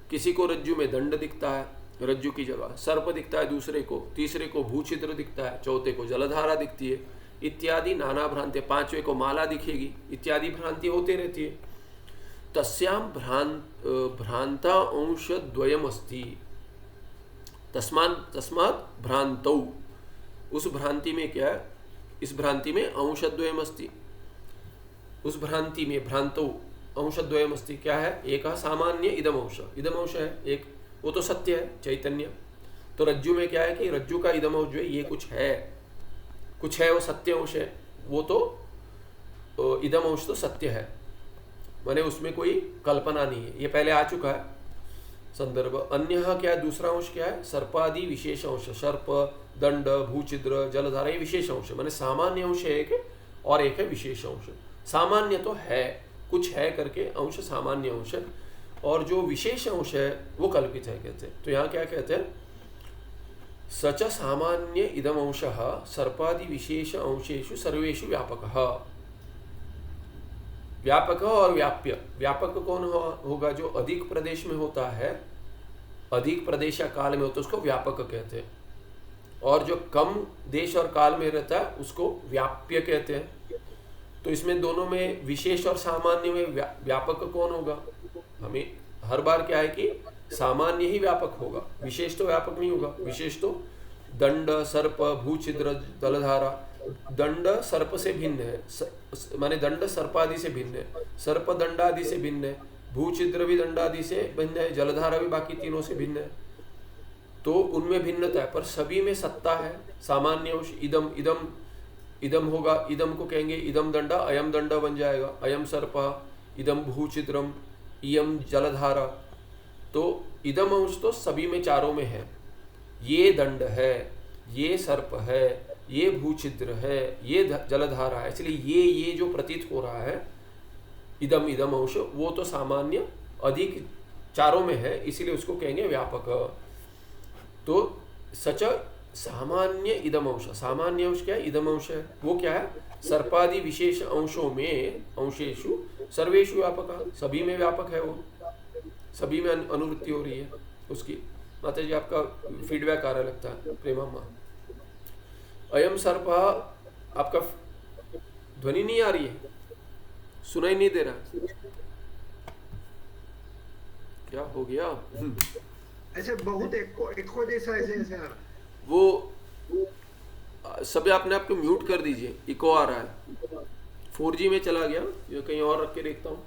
किसी को रज्जु में दंड दिखता है, रज्जु की जगह सर्प दिखता है, दूसरे को, तीसरे को भूछिद्र दिखता है, चौथे को जलधारा दिखती है, इत्यादि नाना भ्रांति, पांचवें को माला दिखेगी, इत्यादि भ्रांति होती रहती है। तस्याम भ्रांता अंश द्वयम अस्ति, तस्मात् भ्रांतौ, उस भ्रांति में क्या है, इस भ्रांति में अंशद्वयम अस्ति, उस भ्रांति में भ्रांतौ अंशद्वयम अस्ति, क्या है, एक सामान्य इदम अंश, इदम अंश है एक, वो तो सत्य है चैतन्य। तो रज्जु में क्या है कि रज्जु का इदम अंश जो है ये कुछ है वो सत्य अंश है, वो तो इदम अंश तो सत्य है, माने उसमें कोई कल्पना नहीं है, ये पहले आ चुका है संदर्भ। अन्य क्या है, दूसरा अंश क्या है, सर्पादि विशेष अंश, सर्प दंड भूछिद्र जलधारा, ये विशेष अंश, माने सामान्य अंश है एक और एक है विशेष अंश। सामान्य तो है, कुछ है करके अंश सामान्य अंश है, और जो विशेष अंश है वो कल्पित है कहते हैं। तो यहाँ क्या कहते हैं, सच सामान्य इदम अंशः सर्पादि विशेष अंशेषु सर्वेषु व्यापकः। व्यापक और व्याप्य, व्यापक कौन होगा, जो अधिक प्रदेश में होता है, अधिक प्रदेश या काल में होता है उसको व्यापक कहते हैं, और जो कम देश और काल में रहता है उसको व्याप्य कहते हैं। तो इसमें दोनों में विशेष और सामान्य में व्यापक कौन होगा, हमें हर बार क्या है कि सामान्य ही व्यापक होगा, विशेष तो व्यापक नहीं होगा। विशेष तो दंड सर्प भूछिद्र जलधारा, दंड सर्प से भिन्न है, माने दंड सर्पादि से भिन्न है, सर्प दंडादि से भिन्न है, भूछिद्र भी दंडादि से भिन्न है, जलधारा भी बाकी तीनों से भिन्न है। तो उनमें भिन्नता है, पर सभी में सत्ता है। सामान्य अंश इदम इदम इदम होगा, इदम को कहेंगे इदम दंडा, अयम दंडा बन जाएगा, अयम सर्प इदम भूछिद्रम इयम जलधारा। तो इदम अंश तो सभी में चारों में है, ये दंड है, ये सर्प है, ये भूछिद्र है, ये जलधारा है, इसलिए ये जो प्रतीत हो रहा है इदम इदम अंश, वो तो सामान्य अधिक चारों में है, इसीलिए उसको कहेंगे व्यापक। तो सच सामान्य इदम अंश, सामान्य अंश क्या है, इदम अंश है, वो क्या है, सर्पादि विशेष अंशों में अंशेषु सर्वेषु व्यापक, सभी में व्यापक है, वो सभी में अनुवृत्ति हो रही है उसकी। माता जी आपका फीडबैक आ रहा लगता है, प्रेमा माँ। अयम सर्प, आपका ध्वनि नहीं आ रही है, सुनाई नहीं दे रहा, क्या हो गया?
ऐसे बहुत एको जैसा ऐसे
वो सब अपने आप को म्यूट कर दीजिए, इको आ रहा है। 4G में चला गया, ये कहीं और रख के देखता हूँ।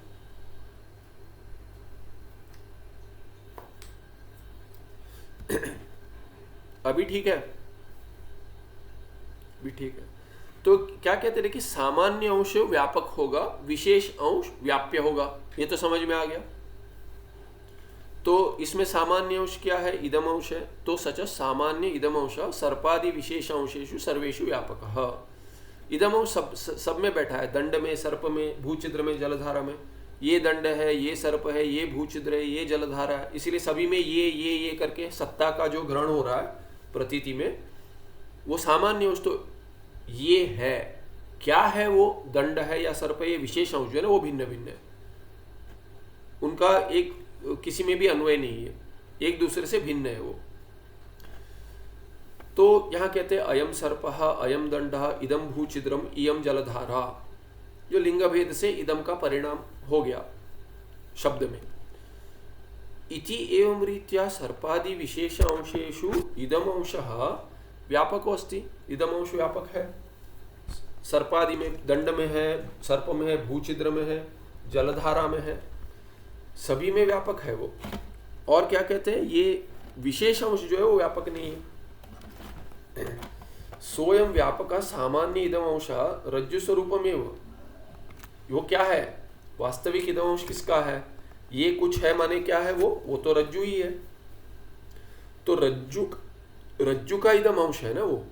अभी ठीक है, भी ठीक है। तो क्या कहते हैं कि सामान्य अंश व्यापक होगा, विशेष अंश व्याप्य होगा, ये तो समझ में आ गया। तो इसमें सामान्य अंश क्या है, इदम अंश है। तो सच सामान्य इदम अंश सर्पादि विशेष अंशेषु सर्वेषु व्यापक। इदम अंश सब में बैठा है, दंड में, सर्प में, भूछिद्र में, जलधारा में। ये दंड है, ये सर्प है, ये भूछिद्र है, ये जलधारा है, इसीलिए सभी में ये करके सत्ता का जो ग्रहण हो रहा है प्रतीति में, वो सामान्य अंश तो ये है। क्या है वो, दंड है या सर्प है, ये विशेष अंश जो है ना वो भिन्न भिन्न है, उनका एक किसी में भी अन्वय नहीं है, एक दूसरे से भिन्न है वो। तो यहां कहते हैं अयम सर्पः अयम दंडः इदम भूछिद्रम इयम जलधारा, जो लिंग भेद से इदम का परिणाम हो गया शब्द में। इति एवं रीत्या सर्पादि विशेष अंशेषु इदम अंशः व्यापको अस्ति। इदम अंश व्यापक है, सर्पादि में, दंड में है, सर्प में है, भूचिद्र में है, जलधारा में है, सभी में व्यापक है वो। और क्या कहते हैं, ये विशेष अंश जो है वो व्यापक नहीं है। सोयम व्यापक सामान्य इदम अंश रज्जु स्वरूपमेव। वो क्या है, वास्तविक इदम अंश किसका है, ये कुछ है माने क्या है, वो तो रज्जु ही है। तो रज्जु का इदम अंश है ना वो,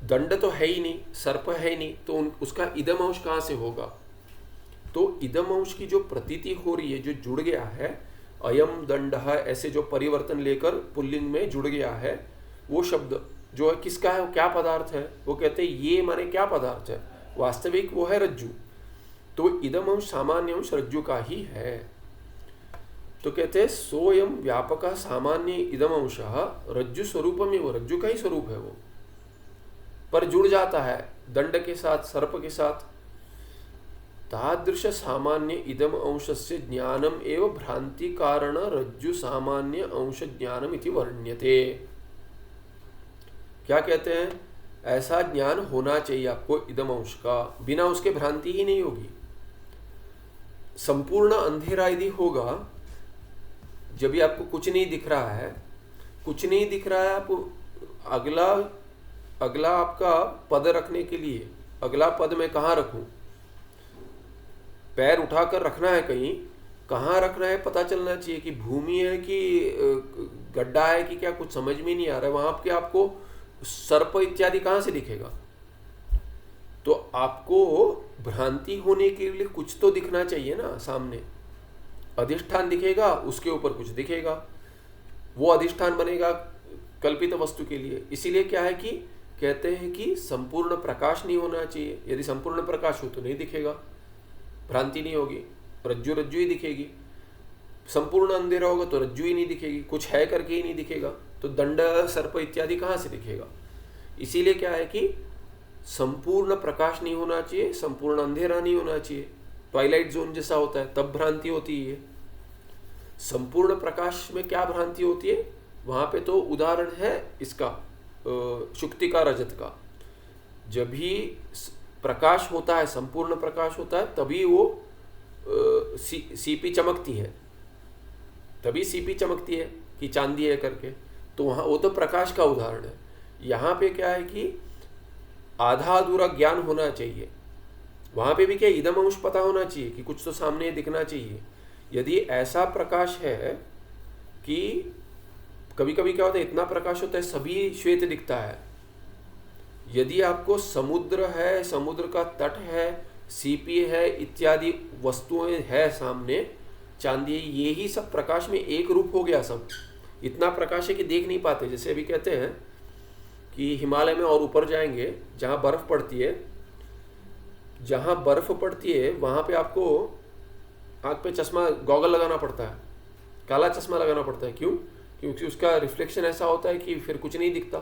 दंड तो है ही नहीं, सर्प है ही नहीं, तो उसका इदम अंश कहां से होगा। तो इदम अंश की जो प्रतीति हो रही है, जो जुड़ गया है, अयम दंड ऐसे जो परिवर्तन लेकर पुल्लिंग में जुड़ गया है, वो शब्द जो है किसका है, वो क्या पदार्थ है, वो कहते हैं ये माने क्या पदार्थ है, वास्तविक वो है रज्जु। तो इदम अंश सामान्य अंश रज्जु का ही है। तो कहते हैं सोयम व्यापक सामान्य इदम अंश रज्जु स्वरूप में, वो रज्जु का ही स्वरूप है वो, पर जुड़ जाता है दंड के साथ, सर्प के साथ। तादृश सामान्य इदम अंशस्य ज्ञानम एव भ्रांति कारण रज्जु सामान्य अंश ज्ञानम इति वर्ण्यते। क्या कहते हैं, ऐसा ज्ञान होना चाहिए आपको इदम अंश का, बिना उसके भ्रांति ही नहीं होगी। संपूर्ण अंधेरा यदि होगा, जब भी आपको कुछ नहीं दिख रहा है, कुछ नहीं दिख रहा है, आप अगला आपका पद रखने के लिए, अगला पद मैं कहाँ रखूं, पैर उठाकर रखना है कहीं, कहाँ रखना है पता चलना चाहिए कि भूमि है कि गड्ढा है कि क्या, कुछ समझ में नहीं आ रहा है। वहां पे आपको सर्प इत्यादि कहाँ से दिखेगा। तो आपको भ्रांति होने के लिए कुछ तो दिखना चाहिए ना सामने, अधिष्ठान दिखेगा, उसके ऊपर कुछ दिखेगा, वो अधिष्ठान बनेगा कल्पित वस्तु के लिए। इसीलिए क्या है कि कहते हैं कि संपूर्ण प्रकाश नहीं होना चाहिए। यदि संपूर्ण प्रकाश हो तो नहीं दिखेगा, भ्रांति नहीं होगी, रज्जु रज्जु ही दिखेगी। संपूर्ण अंधेरा होगा तो रज्जु ही नहीं दिखेगी, कुछ है करके ही नहीं दिखेगा, तो दंड सर्प इत्यादि कहाँ से दिखेगा। इसीलिए क्या है कि संपूर्ण प्रकाश नहीं होना चाहिए, संपूर्ण अंधेरा नहीं होना चाहिए, ट्वाइलाइट जोन जैसा होता है तब भ्रांति होती है। संपूर्ण प्रकाश में क्या भ्रांति होती है, वहां पे तो उदाहरण है इसका शुक्ति का, रजत का। जब भी प्रकाश होता है, संपूर्ण प्रकाश होता है, तभी वो सीपी चमकती है, तभी सीपी चमकती है कि चांदी है करके। तो वहां वो तो प्रकाश का उदाहरण है। यहाँ पे क्या है कि आधा अधूरा ज्ञान होना चाहिए। वहां पे भी क्या इदम अंश पता होना चाहिए कि कुछ तो सामने दिखना चाहिए। यदि ऐसा प्रकाश है कि कभी कभी क्या होता है, इतना प्रकाश होता है सभी श्वेत दिखता है। यदि आपको समुद्र है, समुद्र का तट है, सीपी है, इत्यादि वस्तुएं है सामने, चांदी, ये ही सब प्रकाश में एक रूप हो गया। सब इतना प्रकाश है कि देख नहीं पाते। जैसे अभी कहते हैं कि हिमालय में और ऊपर जाएंगे, जहाँ बर्फ पड़ती है, जहाँ बर्फ पड़ती है वहाँ पे आपको आँख पे चश्मा, गॉगल लगाना पड़ता है, काला चश्मा लगाना पड़ता है। क्यों? क्योंकि उसका रिफ्लेक्शन ऐसा होता है कि फिर कुछ नहीं दिखता,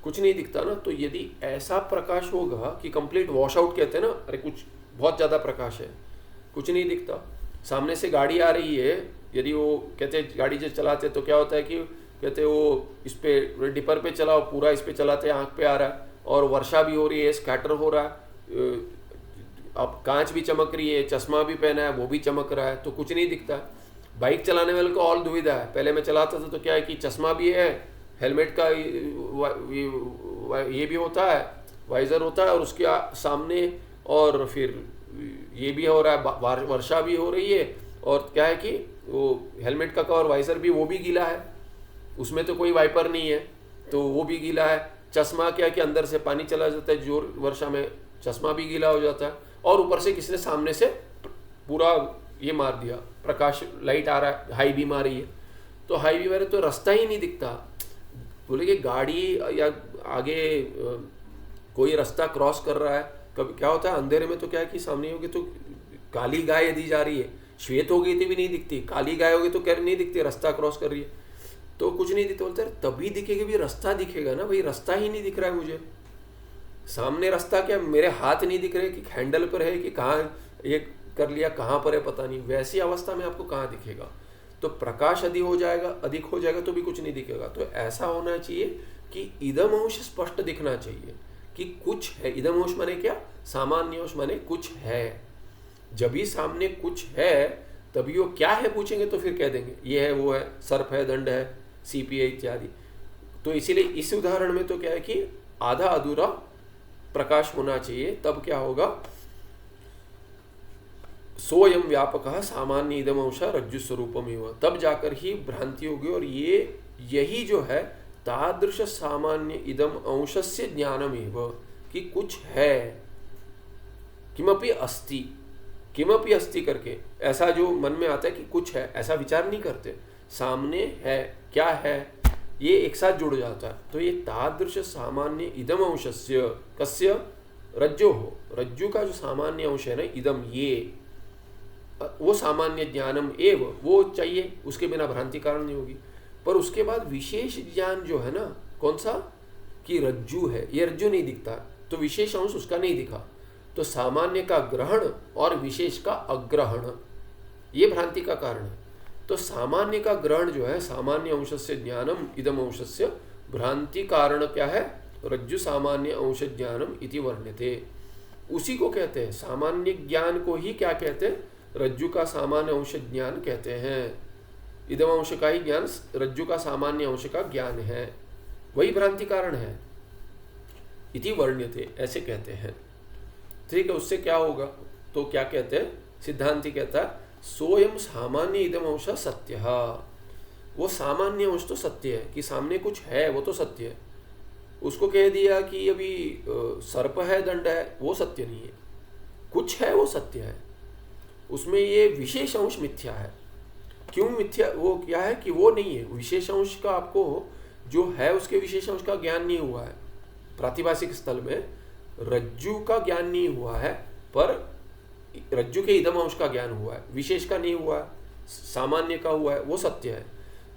कुछ नहीं दिखता ना। तो यदि ऐसा प्रकाश होगा कि कंप्लीट वॉश आउट कहते हैं ना, अरे कुछ बहुत ज़्यादा प्रकाश है, कुछ नहीं दिखता। सामने से गाड़ी आ रही है, यदि वो कहते हैं गाड़ी जो चलाते तो क्या होता है कि कहते वो इस पे डिपर पे चलाओ, पूरा इस पे चलाते आँख पे आ रहा है, और वर्षा भी हो रही है, स्कैटर हो रहा है, अब कांच भी चमक रही है, चश्मा भी पहना है, वो भी चमक रहा है, तो कुछ नहीं दिखता। बाइक चलाने वाले को और दुविधा है। पहले मैं चलाता था तो क्या है कि चश्मा भी है, हेलमेट का ये भी होता है, वाइजर होता है, और उसके सामने और फिर ये भी हो रहा है, वर्षा भी हो रही है, और क्या है कि वो हेलमेट का कवर, वाइजर भी वो भी गीला है, उसमें तो कोई वाइपर नहीं है तो वो भी गीला है। चश्मा क्या कि अंदर से पानी चला जाता है जोर वर्षा में, चश्मा भी गीला हो जाता है, और ऊपर से किसी ने सामने से पूरा ये मार दिया, प्रकाश लाइट आ रहा है, हाई बीम आ रही है, तो हाई बीम आ रही है तो रास्ता ही नहीं दिखता। बोले कि गाड़ी या आगे कोई रास्ता क्रॉस कर रहा है, कभी क्या होता है अंधेरे में तो क्या है कि सामने होगी तो काली गाय यदि जा रही है, श्वेत हो गई थी भी नहीं दिखती, काली गाय होगी तो क्या नहीं दिखती, रास्ता क्रॉस कर रही है तो कुछ नहीं दिखता। बोलते तभी दिखेगा भी, रास्ता दिखेगा ना भाई, रास्ता ही नहीं दिख रहा है मुझे सामने। रास्ता क्या, मेरे हाथ नहीं दिख रहे कि हैंडल पर है कि कहाँ, एक कर लिया, कहाँ पर है पता नहीं, वैसी अवस्था में आपको कहाँ दिखेगा? तो प्रकाश अधिक हो जाएगा तो भी कुछ नहीं दिखेगा। तो ऐसा होना चाहिए कि इदम अंश स्पष्ट दिखना चाहिए कि कुछ है। इदम अंश माने क्या? सामान्य अंश माने कुछ है। जब भी सामने कुछ है तभी वो क्या है पूछेंगे तो फिर कह देंगे ये है, वो है, सर्प है, दंड है, सीपी है इत्यादि। तो इसीलिए इस उदाहरण में तो क्या है कि आधा अधूरा प्रकाश होना चाहिए, तब क्या होगा? सोयम व्यापक सामान्य इदम अंश रज्जु स्वरूपम एव, तब जाकर ही भ्रांति होगी। और यही जो है तादृश सामान्य इदम अंशस्य ज्ञानम एव, कि कुछ है, किमपि अस्ति करके ऐसा जो मन में आता है कि कुछ है, ऐसा विचार नहीं करते, सामने है, क्या है, ये एक साथ जुड़ जाता है। तो ये तादृश सामान्य इदम अंशस्य कस्य रज्जो हो, रज्जु का जो सामान्य अंश है ना इदम, ये वो सामान्य ज्ञानम एव, वो चाहिए, उसके बिना भ्रांति कारण नहीं होगी। पर उसके बाद विशेष ज्ञान जो है ना, कौन सा? कि रज्जु है, ये रज्जु नहीं दिखता, तो विशेष अंश उसका नहीं दिखा, तो सामान्य का ग्रहण और विशेष का अग्रहण, ये भ्रांति का कारण है। तो सामान्य का ग्रहण जो है, सामान्य अंशस्य ज्ञानम इदम अंशस्य, भ्रांति कारण क्या है? रज्जु सामान्य अंश ज्ञानम इति वर्ण्यते। उसी को कहते हैं, सामान्य ज्ञान को ही क्या कहते हैं? रज्जु का सामान्य अंश ज्ञान कहते हैं। इदम अंश का ही ज्ञान रज्जु का सामान्य अंश का ज्ञान है, वही भ्रांति कारण है, इति वर्ण्यते, ऐसे कहते हैं। ठीक है, उससे क्या होगा? तो क्या कहते हैं? सिद्धांति कहता है सोयम सामान्य इदम अंश सत्य, वो सामान्य अंश तो सत्य है कि सामने कुछ है, वो तो सत्य है। उसको कह दिया कि अभी सर्प है, दंड है, वो सत्य नहीं है। कुछ है वो सत्य है, उसमें ये विशेष अंश मिथ्या है। क्यों मिथ्या? वो क्या है कि वो नहीं है, विशेष अंश का आपको जो है उसके विशेष अंश का ज्ञान नहीं हुआ है। प्रातिभाषिक स्थल में रज्जु का ज्ञान नहीं हुआ है, पर रज्जु के इदम अंश का ज्ञान हुआ है, विशेष का नहीं हुआ है, सामान्य का हुआ है, वो सत्य है।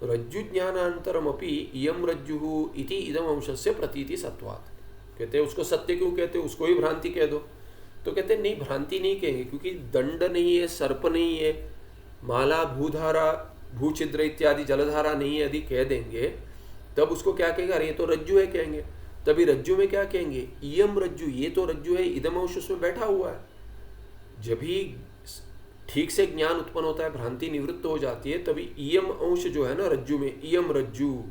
रज्जु ज्ञानांतरमपि इयम रज्जु इति इदम अंशस्य प्रतीति सत्वात्। कहते हैं उसको सत्य क्यों कहते हैं? उसको ही भ्रांति कह दो। तो कहते हैं नहीं, भ्रांति नहीं कहेंगे, क्योंकि दंड नहीं है, सर्प नहीं है, माला, भूधारा, भूछिद्र इत्यादि जलधारा नहीं है, यदि कह देंगे तब उसको क्या कहेंगे? अरे ये तो रज्जु है कहेंगे। तभी रज्जु में क्या कहेंगे? इयम रज्जु, ये तो रज्जु है, इदम अंश उसमें बैठा हुआ है। जब भी ठीक से ज्ञान उत्पन्न होता है, भ्रांति निवृत्त हो जाती है, तभी इयम अंश जो है ना रज्जु में, इयम रज्जु,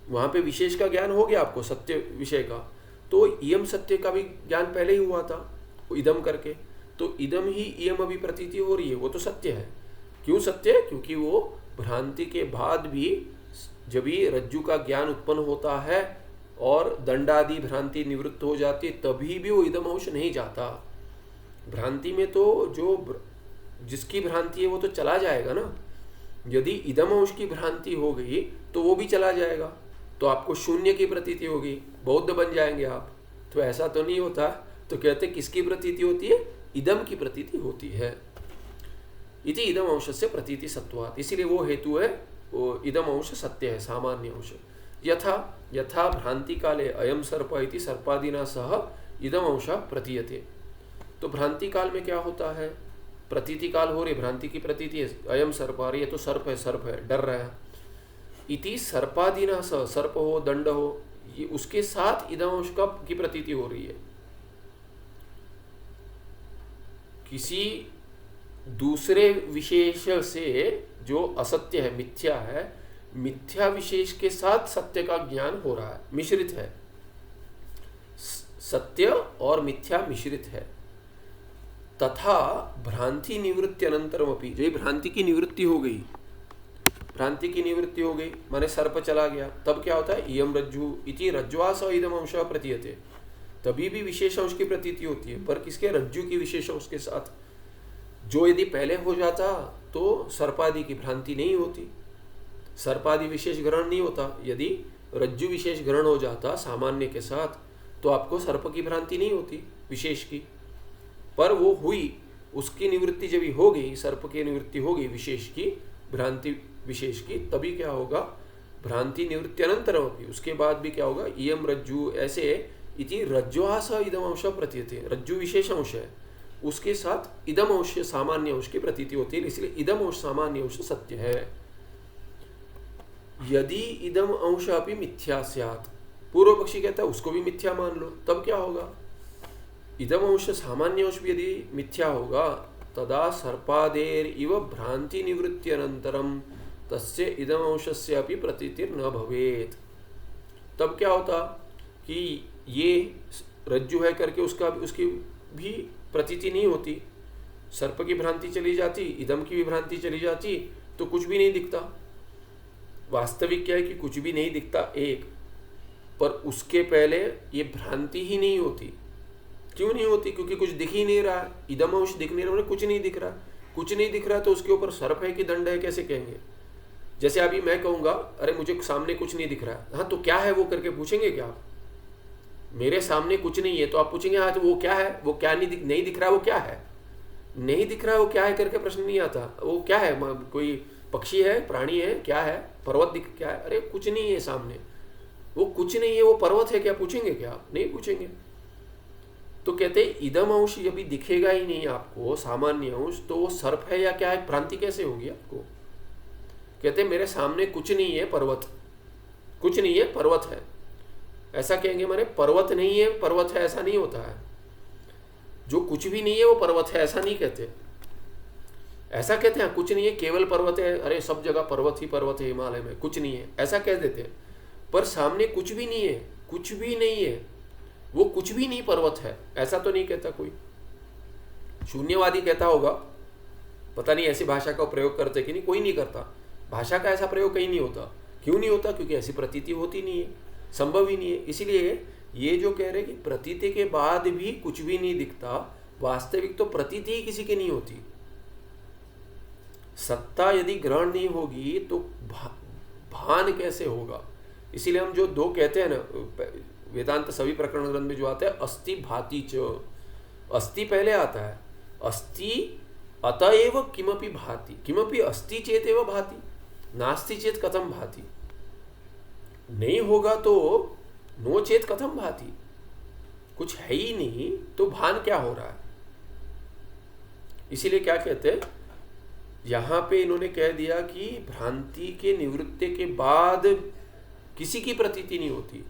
वहां पे विशेष का ज्ञान हो गया आपको, सत्य विषय का। तो इयम सत्य का भी ज्ञान पहले ही हुआ था इदम करके, तो इदम ही इयम अभी प्रतीति हो रही है, वो तो सत्य है। क्यों सत्य है? क्योंकि वो भ्रांति के बाद भी जब भी रज्जु का ज्ञान उत्पन्न होता है और दंडादि भ्रांति निवृत्त हो जाती है, तभी भी वो इदम अंश नहीं जाता। भ्रांति में तो जो जिसकी भ्रांति है वो तो चला जाएगा ना। यदि इदम अंश की भ्रांति हो गई तो वो भी चला जाएगा, तो आपको शून्य की प्रतीति होगी, बौद्ध बन जाएंगे आप। तो ऐसा तो नहीं होता। तो कहते किसकी प्रतीति होती है? इदम की प्रतीति होती है। इति इदम अंश से प्रतीति सत्वात्, इसीलिए वो हेतु है, वो इदम अंश सत्य है, सामान्य अंश। यथा यथा भ्रांति काले अयम सर्प इति सर्पादिना सह इदम अंश प्रतीयते। तो भ्रांति काल में क्या होता है? प्रतीति काल हो रही, भ्रांति की प्रतीति है, अयम सर्प, आ रही है तो सर्प है, डर रहा है। इति सर्पादिना सह, सर्प हो, दंड हो, ये उसके साथ इदम अंश की प्रतीति हो रही है। किसी दूसरे विशेष से जो असत्य है, मिथ्या है, मिथ्या विशेष के साथ सत्य का ज्ञान हो रहा है, मिश्रित है, सत्य और मिथ्या मिश्रित है। तथा भ्रांति निवृत्ति अनंतरमपि, जो भ्रांति की निवृत्ति हो गई, भ्रांति की निवृत्ति हो गई माने सर्प चला गया, तब क्या होता है? इयम रज्जु इति रज्ज्वा सह इदम अंश प्रतीयते, तभी भी विशेष अंश की प्रतीति होती है, पर किसके? रज्जु की विशेष अंश के साथ। जो यदि पहले हो जाता तो सर्पादि की भ्रांति नहीं होती, सर्पादि विशेष ग्रहण नहीं होता। यदि रज्जु विशेष ग्रहण हो जाता सामान्य के साथ तो आपको सर्प की भ्रांति नहीं होती विशेष की, पर वो हुई, उसकी निवृत्ति जब हो गई, सर्प की निवृत्ति हो गई विशेष की, भ्रांति विशेष की, तभी क्या होगा? भ्रांति निवृत्ति अनंतरम अपि, उसके बाद भी क्या होगा? इयम रज्जु ऐसे इति रज्ज्वा सह इदम अंश प्रतीयते, रज्जु विशेष अंश है, उसके साथ इदम अंश सामान्य अंश की प्रतीति होती है, इसलिए इदम अंश सामान्य अंश सत्य है। यदि इदम अंश अपि मिथ्या स्यात्, पूर्व पक्षी कहता है उसको भी मिथ्या मान लो, तब क्या होगा? इदम अंश सामान्य अंश भी यदि मिथ्या होगा तदा सर्पादेर इव भ्रांति निवृत्ति अनंतरम तस्य इदम अंशस्य अपि प्रतीतिर न भवेत। तब क्या होता कि ये रज्जु है करके उसकी भी प्रतीति नहीं होती, सर्प की भ्रांति चली जाती, इदम की भी भ्रांति चली जाती, तो कुछ भी नहीं दिखता। वास्तविक क्या है कि कुछ भी नहीं दिखता एक, पर उसके पहले ये भ्रांति ही नहीं होती। क्यों नहीं होती? क्योंकि कुछ दिख ही नहीं रहा, इदम अंश दिख नहीं रहा, कुछ नहीं दिख रहा। कुछ नहीं दिख रहा तो उसके ऊपर सर्प है कि दंड है कैसे कहेंगे? जैसे अभी मैं कहूंगा अरे मुझे सामने कुछ नहीं दिख रहा है, हाँ तो क्या है वो करके पूछेंगे क्या आप? मेरे सामने कुछ नहीं है तो आप पूछेंगे हाँ तो वो क्या है? वो क्या नहीं दिख रहा है, वो क्या है? नहीं दिख रहा है वो क्या है करके प्रश्न नहीं आता। वो क्या है? कोई पक्षी है, प्राणी है, क्या है? पर्वत दिख क्या है? अरे कुछ नहीं है सामने, वो कुछ नहीं है, वो पर्वत है क्या? पूछेंगे क्या आप? नहीं पूछेंगे। तो कहते इदम अंश यदि दिखेगा ही नहीं आपको, सामान्य अंश, तो वो सर्प है या क्या है? भ्रांति कैसे होगी आपको? कहते मेरे सामने कुछ नहीं है, पर्वत, कुछ नहीं है, पर्वत है, ऐसा कहेंगे। माने पर्वत नहीं है, पर्वत है, ऐसा नहीं होता है। जो कुछ भी नहीं है वो पर्वत है, ऐसा नहीं कहते। ऐसा कहते हैं कुछ नहीं है, केवल पर्वत है, अरे सब जगह पर्वत ही पर्वत है, हिमालय में कुछ नहीं है, ऐसा कह देते हैं। पर सामने कुछ भी नहीं है, कुछ भी नहीं है, वो कुछ भी नहीं पर्वत है, ऐसा तो नहीं कहता कोई। शून्यवादी कहता होगा, पता नहीं ऐसी भाषा का प्रयोग करते कि नहीं, कोई नहीं करता। भाषा का ऐसा प्रयोग कहीं नहीं होता। क्यों नहीं होता? क्योंकि ऐसी प्रतीति होती नहीं है, संभव ही नहीं है। इसीलिए ये जो कह रहे कि प्रतीति के बाद भी कुछ भी नहीं दिखता, वास्तविक तो प्रतीति ही किसी की नहीं होती। सत्ता यदि ग्रहण नहीं होगी तो भान कैसे होगा? इसीलिए हम जो दो कहते हैं ना, वेदांत सभी प्रकरण ग्रंथ में जो आता है, अस्ति भाति च, अस्ति पहले आता है, अस्ति अतएव किमपि भाति, किमपि अस्ति चेत एव भाति, नास्ति चेत कथम भाति। नहीं होगा तो नो चेत कथम भाति, कुछ है ही नहीं तो भान क्या हो रहा है? इसीलिए क्या कहते हैं यहां पे, इन्होंने कह दिया कि भ्रांति के निवृत्ति के बाद किसी की प्रतीति नहीं होती।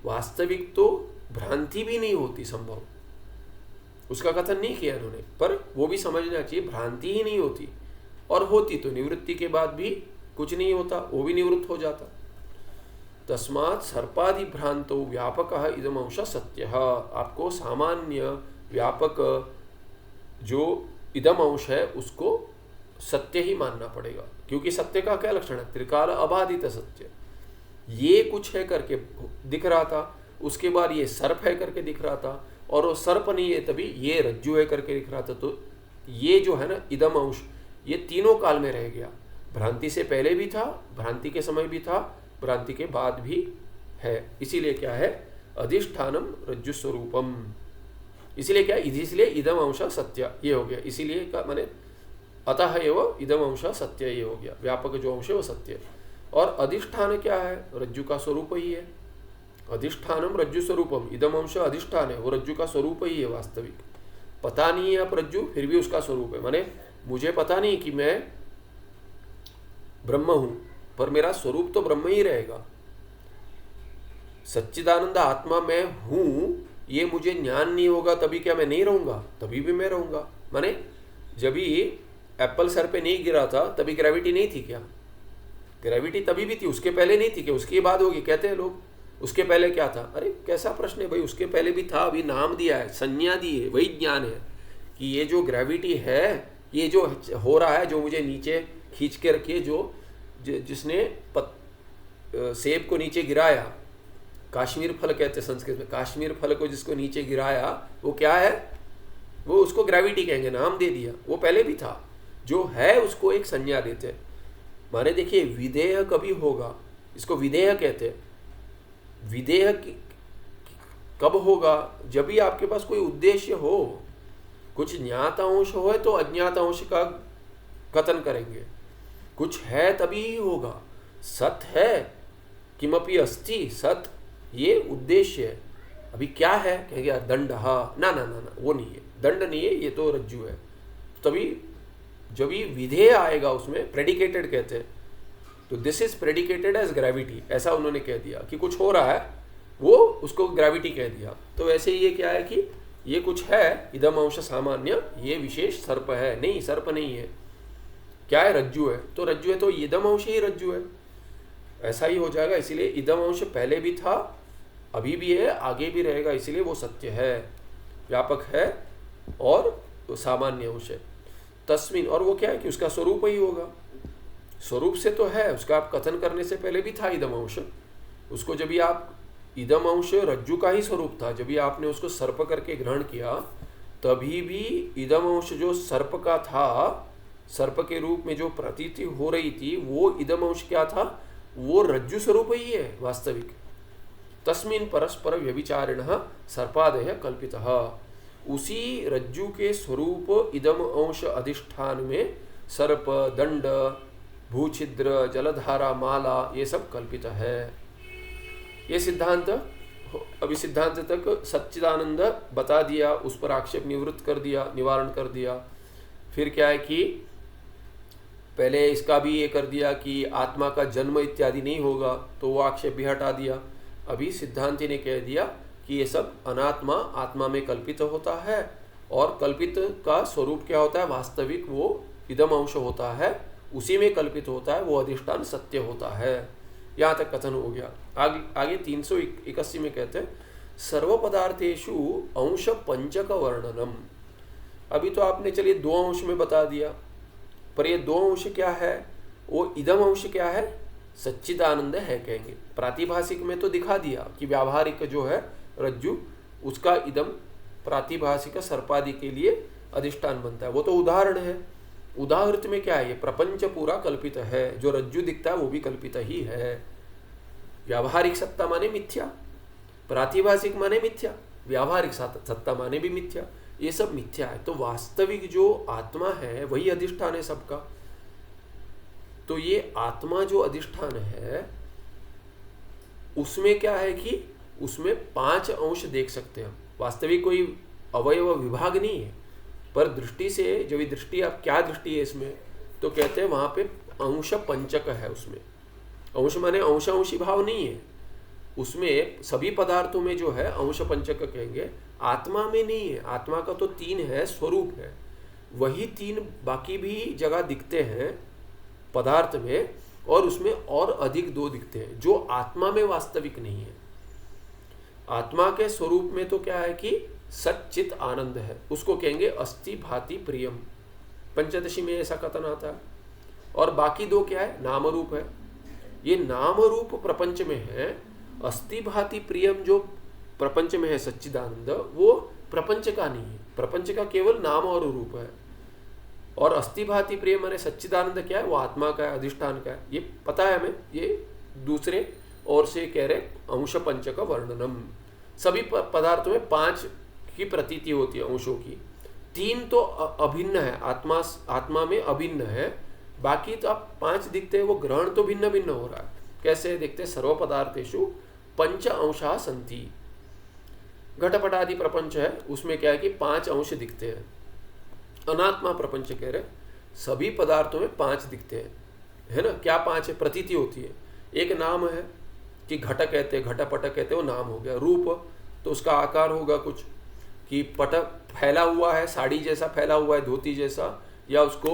वास्तविक तो भ्रांति भी नहीं होती संभव, उसका कथन नहीं किया इन्होंने, पर वो भी समझना चाहिए भ्रांति ही नहीं होती, और होती तो निवृत्ति के बाद भी कुछ नहीं होता, वो भी निवृत्त हो जाता। तस्मात् सर्पादि भ्रांतो व्यापकः इदम अंश सत्यः। आपको सामान्य व्यापक जो इदम अंश है उसको सत्य ही मानना पड़ेगा, क्योंकि सत्य का क्या लक्षण है? त्रिकाल अबाधित सत्य। ये कुछ है करके दिख रहा था, उसके बाद ये सर्प है करके दिख रहा था, और वो सर्प नहीं है तभी ये रज्जु है करके दिख रहा था। तो ये जो है ना इदम अंश, ये तीनों काल में रह गया। भ्रांति से पहले भी था, भ्रांति के समय भी था, भ्रांति के बाद भी है। इसीलिए क्या है? अधिष्ठानम रज्जु स्वरूपम। इसीलिए क्या? इसलिए इदम अंश सत्य ये हो गया। इसीलिए का माने अतः एव इदम अंश सत्य ये हो गया, व्यापक जो अंश है वो सत्य। और अधिष्ठान क्या है? रज्जु का स्वरूप ही है। अधिष्ठानम रज्जु स्वरूपम, इदम अंश अधिष्ठान है, वो रज्जु का स्वरूप ही है। वास्तविक पता नहीं है आप रज्जु, फिर भी उसका स्वरूप है। माने मुझे पता नहीं कि मैं ब्रह्म हूं, पर मेरा स्वरूप तो ब्रह्म ही रहेगा। सच्चिदानंद आत्मा मैं हूं, ये मुझे ज्ञान नहीं होगा तभी क्या मैं नहीं रहूंगा? तभी भी मैं रहूंगा। माने जब एप्पल सर पे नहीं गिरा था तभी ग्रेविटी नहीं थी क्या? ग्रेविटी तभी भी थी, उसके पहले नहीं थी क्या? उसके बाद होगी कहते हैं लोग। उसके पहले क्या था? अरे कैसा प्रश्न है भाई, उसके पहले भी था, अभी नाम दिया है, संज्ञा दी है, वही ज्ञान है कि ये जो ग्रेविटी है, ये जो हो रहा है, जो मुझे नीचे खींच के रखिए, जिसने सेब को नीचे गिराया, काश्मीर फल कहते हैं संस्कृत में, काश्मीर फल को जिसको नीचे गिराया वो क्या है? वो उसको ग्रेविटी कहेंगे, नाम दे दिया। वो पहले भी था, जो है उसको एक संज्ञा देते हैं। माने देखिए विधेय कभी होगा, इसको विधेय कहते हैं। विधेय कब होगा? जब भी आपके पास कोई उद्देश्य हो, कुछ ज्ञात अंश हो तो अज्ञात अंश का कथन करेंगे, कुछ है तभी ही होगा। सत है, किमपि अस्ति, सत ये उद्देश्य है, अभी क्या है, कहेंगे दंड, हाँ ना ना ना ना, वो नहीं है, दंड नहीं है, ये तो रज्जु है। तभी जब भी विधेय आएगा उसमें, प्रेडिकेटेड कहते हैं, तो this is predicated as gravity, ऐसा उन्होंने कह दिया कि कुछ हो रहा है, वो उसको ग्रेविटी कह दिया। तो वैसे ये क्या है कि ये कुछ है, इदम अंश सामान्य, ये विशेष सर्प है, नहीं सर्प नहीं है, क्या है, रज्जु है। तो रज्जु है तो इदम अंश ही रज्जु है, ऐसा ही हो जाएगा। इसीलिए इदम अंश पहले भी था, अभी भी है, आगे भी रहेगा, इसीलिए वो सत्य है, व्यापक है और सामान्य अंश है। तस्मिन, और वो क्या है कि उसका स्वरूप ही होगा, स्वरूप से तो है, उसका आप कथन करने से पहले भी था इदम अंश। उसको जब भी आप, इदम अंश रज्जु का ही स्वरूप था, जब भी आपने उसको सर्प करके ग्रहण किया, तभी भी इदम अंश जो सर्प का था, सर्प के रूप में जो प्रतीति हो रही थी, वो इदम अंश क्या था, वो रज्जु स्वरूप ही है वास्तविक। तस्मिन परस्पर व्यभिचारिणः सर्पादयः कल्पितः, उसी रज्जु के स्वरूप इदम अंश अधिष्ठान में सर्प, दंड, भूछिद्र, जलधारा, माला, ये सब कल्पित है। ये सिद्धांत, अभी सिद्धांत तक सच्चिदानंद बता दिया, उस पर आक्षेप निवृत्त कर दिया, निवारण कर दिया। फिर क्या है कि पहले इसका भी ये कर दिया कि आत्मा का जन्म इत्यादि नहीं होगा, तो वो आक्षेप भी हटा दिया। अभी सिद्धांति ने कह दिया कि ये सब अनात्मा आत्मा में कल्पित होता है, और कल्पित का स्वरूप क्या होता है, वास्तविक वो इदम अंश होता है, उसी में कल्पित होता है, वो अधिष्ठान सत्य होता है। यहाँ तक कथन हो गया। आगे 381 में कहते हैं सर्व पदार्थेषु अंश पंचक वर्णनम। अभी तो आपने चलिए दो अंश में बता दिया, पर ये दो अंश क्या है, वो इदम अंश क्या है, सच्चिदानंद है कहेंगे। प्रातिभाषिक में तो दिखा दिया कि व्यावहारिक जो है रज्जु, उसका इदम प्रातिभाषिक सर्पादि के लिए अधिष्ठान बनता है, वो तो उदाहरण है। उदाहृत में क्या है, ये प्रपंच पूरा कल्पित है, जो रज्जु दिखता है वो भी कल्पित ही है। व्यावहारिक सत्ता माने मिथ्या, प्रातिभाषिक माने मिथ्या, व्यावहारिक सत्ता माने भी मिथ्या, ये सब मिथ्या है। तो वास्तविक जो आत्मा है वही अधिष्ठान है सबका। तो ये आत्मा जो अधिष्ठान है, उसमें क्या है कि उसमें 5 अंश देख सकते हैं। वास्तविक कोई अवयव विभाग नहीं है, पर दृष्टि से, जब ये दृष्टि, आप क्या दृष्टि है इसमें, तो कहते हैं वहां पे अंश पंचक है। उसमें अंश माने अंशी भाव नहीं है, उसमें सभी पदार्थों में जो है अंश पंचक कहेंगे, आत्मा में नहीं है। आत्मा का तो 3 है, स्वरूप है, वही 3 बाकी भी जगह दिखते हैं पदार्थ में, और उसमें और अधिक 2 दिखते हैं जो आत्मा में वास्तविक नहीं है। आत्मा के स्वरूप में तो क्या है कि सच्चित आनंद है, उसको कहेंगे अस्ति भाति प्रियम, पंचदशी में ऐसा कथन आता है। और बाकी 2 क्या है, नाम रूप है। ये नाम रूप प्रपंच में है, अस्ति भाति प्रियम जो प्रपंच में है सच्चिदानंद, वो प्रपंच का नहीं है, प्रपंच का केवल नाम और रूप है। और अस्ति भाति प्रियम माने सच्चिदानंद क्या है, वो आत्मा का है, अधिष्ठान का है, ये पता है हमें। ये दूसरे और से कह रहे अंश पंचक वर्णनम। सभी पदार्थों में 5 की प्रतीति होती है अंशों की, 3 तो अभिन्न है, आत्मा में अभिन्न है, बाकी तो आप 5 दिखते हैं, वो ग्रहण तो भिन्न भिन्न हो रहा है। कैसे दिखते हैं, सर्व पदार्थेषु पंच अंशा संति। घटपट आदि प्रपंच है, उसमें क्या है कि 5 अंश दिखते हैं। अनात्मा प्रपंच कह रहे सभी पदार्थों में 5 दिखते हैं, है ना। क्या 5 है, प्रतीति होती है। एक नाम है कि घट कहते हैं, घटपट कहते हैं, वो नाम हो गया। रूप तो उसका आकार होगा कुछ, कि पट फैला हुआ है, साड़ी जैसा फैला हुआ है, धोती जैसा, या उसको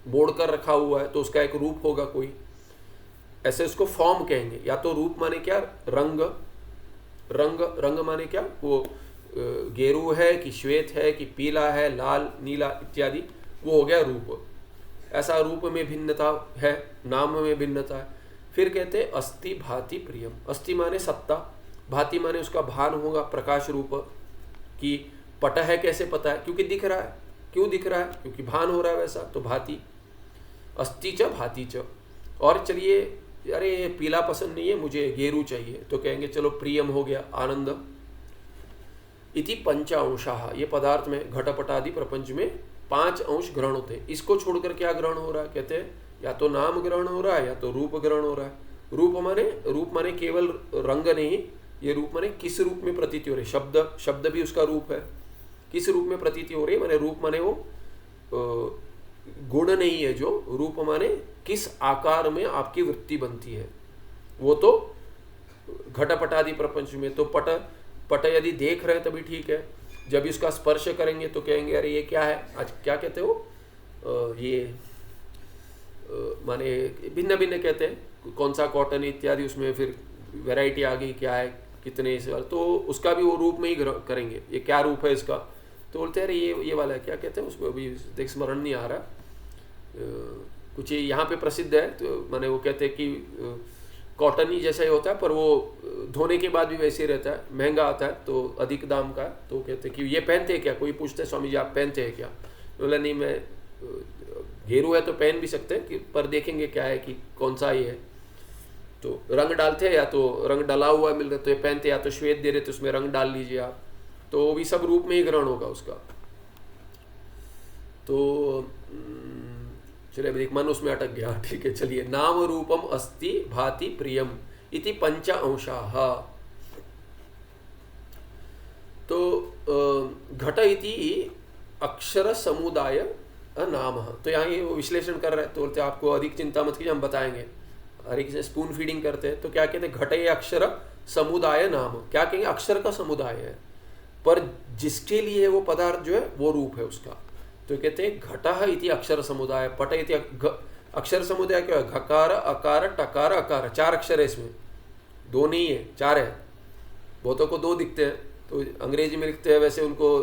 मोड़ कर रखा हुआ है, तो उसका एक रूप होगा कोई, ऐसे उसको फॉर्म कहेंगे। या तो रूप माने क्या, रंग, रंग माने क्या, वो गेरू है कि श्वेत है कि पीला है, लाल, नीला इत्यादि, वो हो गया रूप। ऐसा रूप में भिन्नता है, नाम में भिन्नता है। फिर कहते हैं अस्ति भाति प्रियम। अस्ति माने सत्ता, भाति माने उसका भान होगा, प्रकाश रूप, कि पट है कैसे पता है, क्योंकि दिख रहा है। क्यों दिख रहा है, क्योंकि भान हो रहा है वैसा, तो भाति। अस्ति च भाति च। और चलिए, अरे ये पीला पसंद नहीं है, मुझे गेरू चाहिए, तो कहेंगे चलो प्रियम हो गया, आनंद। इति पंचांशाः, ये पदार्थ में घटपट आदि प्रपंच में 5 अंश ग्रहण होते हैं। इसको छोड़कर क्या ग्रहण हो रहा है, कहते हैं या तो नाम ग्रहण हो रहा है, या तो रूप ग्रहण हो रहा है। रूप माने केवल रंग नहीं, ये रूप माने किस रूप में प्रतीति हो रही, शब्द शब्द भी उसका रूप है, किस रूप में प्रतीति हो रही है, माने रूप माने वो गुण नहीं है, जो रूप माने किस आकार में आपकी वृत्ति बनती है। वो तो घटपटादि प्रपंच में तो पट यदि देख रहे हैं तभी ठीक है, जब इसका स्पर्श करेंगे तो कहेंगे अरे ये क्या है, आज क्या कहते हो ये माने भिन्न भिन्न कहते हैं, कौन सा कॉटन इत्यादि, उसमें फिर वैरायटी आ गई क्या है कितने इस वाले, तो उसका भी वो रूप में ही करेंगे, ये क्या रूप है इसका, तो बोलते हैं अरे ये वाला है, क्या कहते हैं उसको, अभी देख स्मरण नहीं आ रहा, कुछ ये यहाँ पे प्रसिद्ध है, तो माने वो कहते हैं कि कॉटन ही जैसा ही होता है पर वो धोने के बाद भी वैसे ही रहता है, महंगा आता है तो अधिक दाम का है, तो कहते हैं कि ये पहनते हैं क्या, कोई पूछते हैं स्वामी जी आप पहनते हैं क्या, बोला नहीं मैं घेरू है तो पहन भी सकते हैं कि पर देखेंगे क्या है कि कौन सा ये है, तो रंग डालते हैं या तो रंग डला हुआ मिल रहा तो ये पहनते, या तो श्वेत दे रहे तो उसमें रंग डाल लीजिए आप, तो वो भी सब रूप में ही ग्रहण होगा उसका। तो चलिए अभी मन उसमें अटक गया, ठीक है चलिए। नाम रूपम अस्ति भाति प्रियम इति पंच अंशाः, तो घट इति अक्षर समुदाय नाम, तो यहाँ ये वो विश्लेषण कर रहे हैं, तो बोलते आपको अधिक चिंता मत कीजिए हम बताएंगे, हर एक से स्पून फीडिंग करते हैं, तो क्या कहते हैं घट ये अक्षर समुदाय नाम, क्या कहेंगे अक्षर का समुदाय है, पर जिसके लिए वो पदार्थ जो है वो रूप है उसका, तो कहते हैं घटः इति अक्षर समुदाय, पट इति अक्षर समुदाय क्या है, घकार अकार टकार अकार, 4 अक्षर है इसमें, 2 नहीं है 4 है, बहुतों को 2 दिखते हैं, तो अंग्रेजी में लिखते हैं वैसे उनको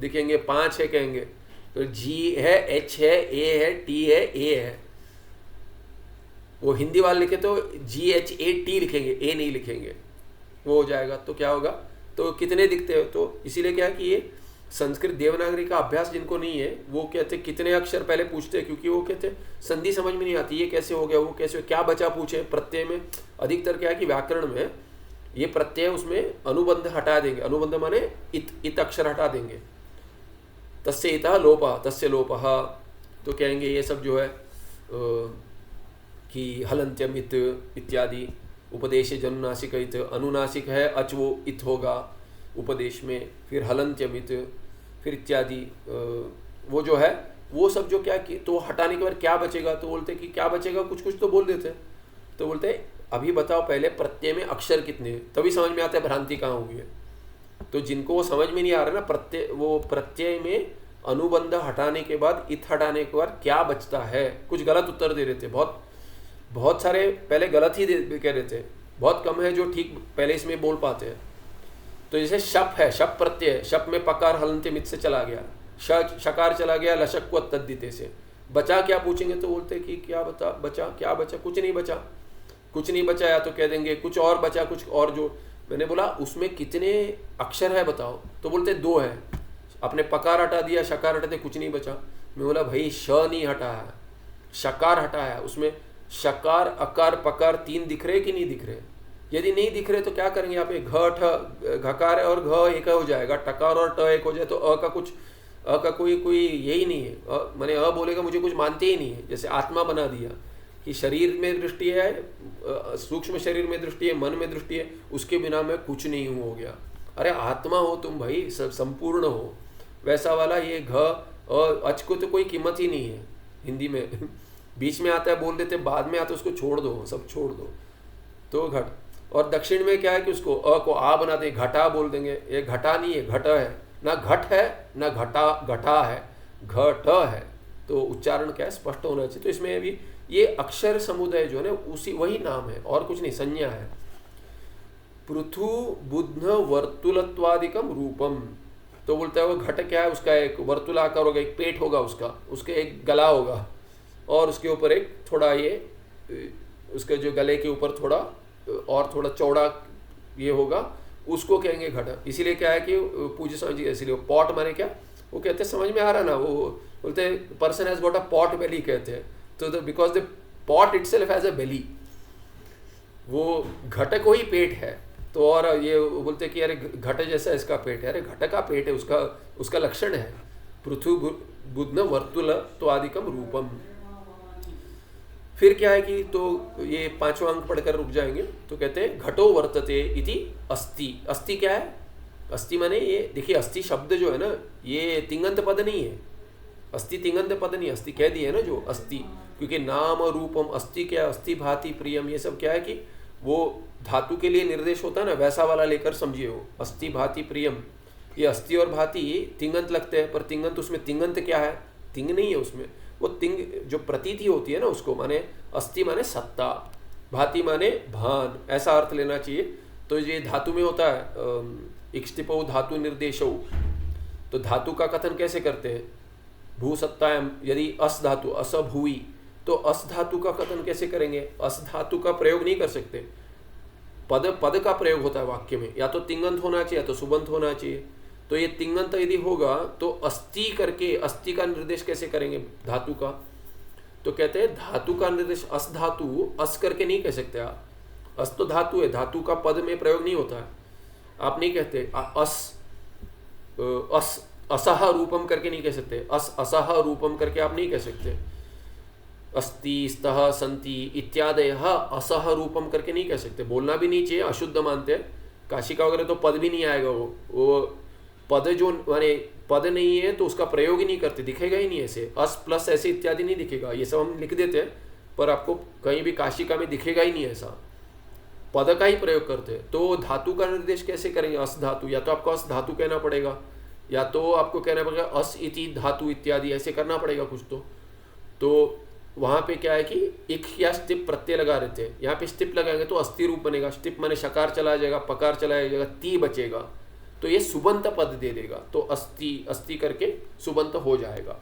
दिखेंगे 5 है कहेंगे, तो जी है, एच है, ए है, टी है, ए है, वो हिंदी वाले लिखे तो जी एच ए टी लिखेंगे, ए नहीं लिखेंगे, वो हो जाएगा, तो क्या होगा, तो कितने दिखते हो, तो इसीलिए क्या है कि ये संस्कृत देवनागरी का अभ्यास जिनको नहीं है वो कहते कितने अक्षर पहले पूछते हैं, क्योंकि वो कहते संधि समझ में नहीं आती, ये कैसे हो गया वो कैसे, क्या बचा पूछे, प्रत्यय में अधिकतर क्या है कि व्याकरण में ये प्रत्यय उसमें अनुबंध हटा देंगे, अनुबंध माने इत अक्षर हटा देंगे, तस्य इतः लोपः तस्य लोपः, तो कहेंगे ये सब जो है कि हलंत्यम इत इत्यादि, उपदेश जनुनासिक इत, अनुनासिक है अच वो इत होगा उपदेश में, फिर हलंत्यमित, फिर इत्यादि, वो जो है वो सब जो क्या कि तो हटाने के बाद क्या बचेगा, तो बोलते कि क्या बचेगा, कुछ कुछ तो बोल देते हैं, तो बोलते अभी बताओ पहले प्रत्यय में अक्षर कितने हैं, तभी समझ में आता है भ्रांति कहाँ हुई है, तो जिनको वो समझ में नहीं आ रहा ना प्रत्यय, वो प्रत्यय में अनुबंध हटाने के बाद इत हटाने के बाद क्या बचता है, कुछ गलत उत्तर दे रहे थे, बहुत सारे पहले गलत ही कह रहे थे, बहुत कम है जो ठीक पहले इसमें बोल पाते हैं। तो जैसे शप है, शप प्रत्यय, शप में पकार हलंत्य मित से चला गया, शकार चला गया लशक को तद्दिते से, बचा क्या पूछेंगे तो बोलते कि क्या बचा क्या बचा, कुछ नहीं बचा, कुछ नहीं बचा, या तो कह देंगे कुछ और बचा, कुछ और, जो मैंने बोला उसमें कितने अक्षर है बताओ, तो बोलते 2 है, अपने पकार हटा दिया, शकार हटा दिया, कुछ नहीं बचा, मैं बोला भाई श नहीं हटाया, शकार हटाया, उसमें शकार अकार पकार 3 दिख रहे कि नहीं दिख रहे, यदि नहीं दिख रहे तो क्या करेंगे, यहाँ पे घ घकार और घ एक हो जाएगा, टकार और ट एक हो जाए, तो अ का कोई यही नहीं है, मैंने अ बोलेगा मुझे कुछ मानते ही नहीं है, जैसे आत्मा बना दिया कि शरीर में दृष्टि है, सूक्ष्म शरीर में दृष्टि है, मन में दृष्टि है, उसके बिना मैं कुछ नहीं हूँ हो गया, अरे आत्मा हो तुम भाई, संपूर्ण हो, वैसा वाला ये घ अच को तो कोई कीमत ही नहीं है हिंदी में बीच में आता है बोल देते, बाद में आता है उसको छोड़ दो, सब छोड़ दो, तो घट। और दक्षिण में क्या है कि उसको अ को आ बना देंगे, घटा बोल देंगे, ये घटा नहीं है घट है, ना घट है ना घटा है, घट है, तो उच्चारण क्या है स्पष्ट होना चाहिए। तो इसमें भी ये अक्षर समुदाय जो है ना उसी वही नाम है और कुछ नहीं, संज्ञा है। पृथु बुध्न वर्तुलत्वादिकम रूपम, तो बोलता है वो घट क्या है, उसका एक वर्तुलाकार होगा, एक पेट होगा उसके एक गला होगा और उसके ऊपर एक थोड़ा ये उसके जो गले के ऊपर थोड़ा और थोड़ा चौड़ा ये होगा, उसको कहेंगे घट। इसीलिए क्या है कि पूज्य स्वामी जी इसीलिए पॉट माने क्या वो कहते हैं, समझ में आ रहा ना, वो बोलते हैं person has got a pot belly कहते हैं, तो because the pot itself has a belly, वो घट को ही पेट है, तो और ये बोलते हैं कि अरे घट जैसा इसका पेट है, अरे घट का पेट है, उसका लक्षण है। पृथु बुध्न वर्तुल तो आदिकम रूपम। फिर क्या है कि तो ये 5वां अंक पढ़कर रुक जाएंगे। तो कहते हैं घटो वर्तते इति अस्ति। अस्ति क्या है? अस्ति माने ये देखिए, अस्ति शब्द जो है ना ये तिङन्त पद नहीं है। अस्ति तिङन्त पद नहीं, अस्ति कह दिए है ना जो अस्ति, क्योंकि नाम रूपम अस्ति क्या, अस्ति भाति प्रियम, ये सब क्या है कि वो धातु के लिए निर्देश होता है ना, वैसा वाला लेकर समझिए हो। अस्ति भाति प्रियम, ये अस्ति और भाति तिङन्त लगते हैं, पर तिङन्त उसमें तिङन्त क्या है? तिंग नहीं है उसमें, वो तिंग जो प्रतीति होती है ना उसको, माने अस्ति माने सत्ता, भाति माने भान, ऐसा अर्थ लेना चाहिए। तो ये धातु में होता है इक्ष्टिपौ धातु निर्देशौ। तो धातु का कथन कैसे करते हैं? भू सत्तायाम, यदि अस धातु अस भूई, तो अस धातु का कथन कैसे करेंगे? अस धातु का प्रयोग नहीं कर सकते, पद का प्रयोग होता है वाक्य में, या तो तिङन्त होना चाहिए या तो सुबंत होना चाहिए। तो ये तिङन्त यदि होगा तो अस्ति करके अस्ति का निर्देश कैसे करेंगे धातु का? तो कहते हैं धातु का निर्देश अस धातु अस करके नहीं कह सकते आप। अस तो धातु है, धातु का पद में प्रयोग नहीं होता है। आप नहीं कहते अस असह रूपम करके नहीं कह सकते, अस असह रूपम करके आप नहीं कह सकते। अस्ति स्तः संति इत्यादयः असह रूपम करके नहीं कह सकते, बोलना भी नहीं चाहिए, अशुद्ध मानते हैं। काशिका वगैरह तो पद भी नहीं आएगा, वो पद जो माने पद नहीं है तो उसका प्रयोग ही नहीं करते, दिखेगा ही नहीं ऐसे, अस प्लस ऐसे इत्यादि नहीं दिखेगा। ये सब हम लिख देते हैं पर आपको कहीं भी काशिका में दिखेगा ही नहीं ऐसा, पद का ही प्रयोग करते हैं। तो धातु का निर्देश कैसे करेंगे? अस धातु, या तो आपको अस धातु कहना पड़ेगा, या तो आपको कहना पड़ेगा अस इति धातु इत्यादि, ऐसे करना पड़ेगा कुछ। तो वहाँ पे क्या है कि इक या स्टिप प्रत्यय लगा रहते हैं, यहाँ पे स्टिप लगाएंगे तो अस्थि रूप बनेगा। स्टिप माने शकार चला जाएगा, पकार चला जाएगा, ती बचेगा, तो ये सुबंत पद दे देगा। तो अस्ति अस्ति करके सुबंत हो जाएगा।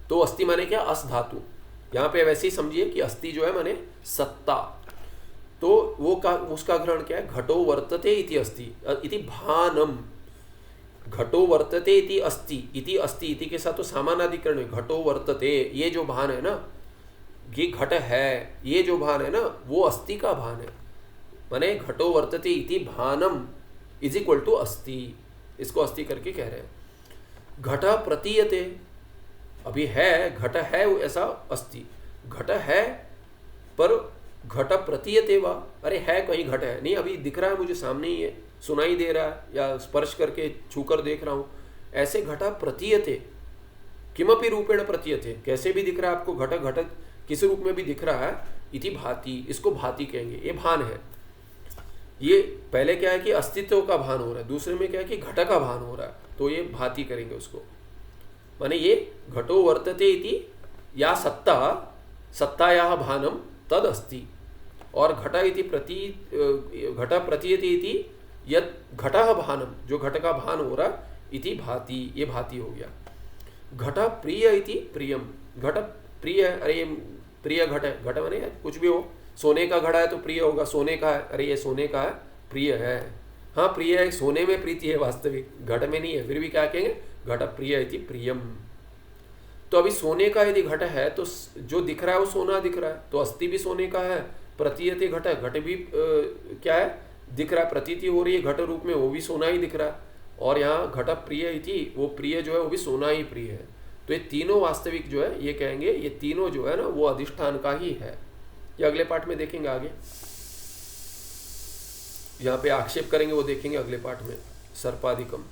तो अस्ति माने क्या? अस धातु। यहाँ पे वैसे ही समझिए कि अस्ति जो है माने सत्ता। तो वो का उसका ग्रहण क्या है? घटो वर्तते इति अस्ति इति भानम। घटो वर्तते इति अस्ति, इति अस्ति, इति के साथ तो सामानाधिकरण है। घटो वर्तते, ये जो भान है ना, ये घट है, ये जो भान है ना वो अस्ति का भान है। माने घटो वर्तते इति भानम इज इक्वल टू अस्ति, इसको अस्ति करके कह रहे हैं। घट प्रतीयते, अभी है, घट है ऐसा अस्ति, घट है पर घट प्रतीयते वा, अरे है कहीं घट है नहीं, अभी दिख रहा है मुझे सामने ही है, सुनाई दे रहा है या स्पर्श करके छूकर देख रहा हूं, ऐसे घट प्रतीयते, किमपि रूपेण प्रतीयते, कैसे भी दिख रहा है आपको, घट घट किसी रूप में भी दिख रहा है, इति भाति, इसको भाति कहेंगे, ये भान है। ये पहले क्या है कि अस्तित्व का भान हो रहा है, दूसरे में क्या है कि घट का भान हो रहा है, तो ये भाति करेंगे उसको। माने ये घटो वर्तते इति या सत्ता, सत्तायाः भानम तद अस्ति, और घट इति घट प्रतीयते इति यत् घटः भानम, जो घट का भान हो रहा इति भाति, ये भाति हो गया। घट प्रिय इति प्रियम, घट प्रिय है, अरे ये प्रिय घट है, घट माने कुछ भी हो, सोने का घड़ा है तो प्रिय होगा, सोने का है, अरे ये सोने का है, प्रिय है, हाँ प्रिय है, सोने में प्रीति है वास्तविक, घट में नहीं है, फिर भी क्या कहेंगे? घट प्रिय इति प्रियम। तो अभी सोने का यदि घट है तो जो दिख रहा है वो सोना दिख रहा है, तो अस्थि भी सोने का है, प्रतीयते घट है, घट भी क्या है? दिख रहा है, प्रतीति हो रही है घट रूप में, वो भी सोना ही दिख रहा है, और यहाँ घट प्रिय इति, वो प्रिय जो है वो भी सोना ही प्रिय है। तो ये तीनों वास्तविक जो है, ये कहेंगे ये तीनों जो है ना वो अधिष्ठान का ही है। ये अगले पाठ में देखेंगे आगे, यहाँ पे आक्षेप करेंगे वो देखेंगे अगले पाठ में, सर्पाधिकम।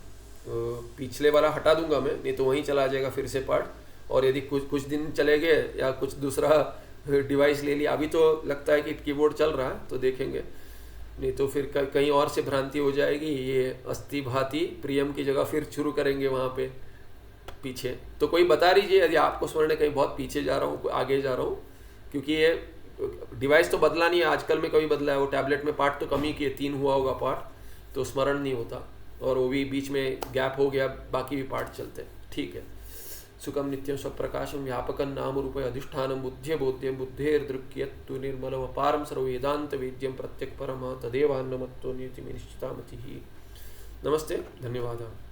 पिछले वाला हटा दूंगा मैं, नहीं तो वहीं चला जाएगा फिर से पाठ, और यदि कुछ दिन चले गए या कुछ दूसरा डिवाइस ले लिया, अभी तो लगता है कि कीबोर्ड चल रहा है तो देखेंगे, नहीं तो फिर कहीं और से भ्रांति हो जाएगी। ये अस्ति भाति प्रियम की जगह फिर शुरू करेंगे वहाँ पे पीछे। तो कोई बता दीजिए यदि आपको स्मरण है कहीं बहुत पीछे जा रहा हूँ, आगे जा रहा हूँ, क्योंकि ये डिवाइस तो बदला नहीं है, आजकल में कभी बदला है, वो टैबलेट में पाठ तो कम ही किए, 3 हुआ होगा पाठ, तो स्मरण नहीं होता, और वो भी बीच में गैप हो गया, बाकी भी पाठ चलते हैं। ठीक है। सुखम नित्यम स्वप्रकाशम व्यापकं नाम रूपे अधिष्ठानं बुद्धे बोध्यं बुद्धेर्दृक्यत्तु निर्मलम अपारं सर्ववेदांत वेद्यं प्रत्यक् परम तदेवान्नमत्तो नियतिमेव निश्चितामतिः। नमस्ते, धन्यवाद।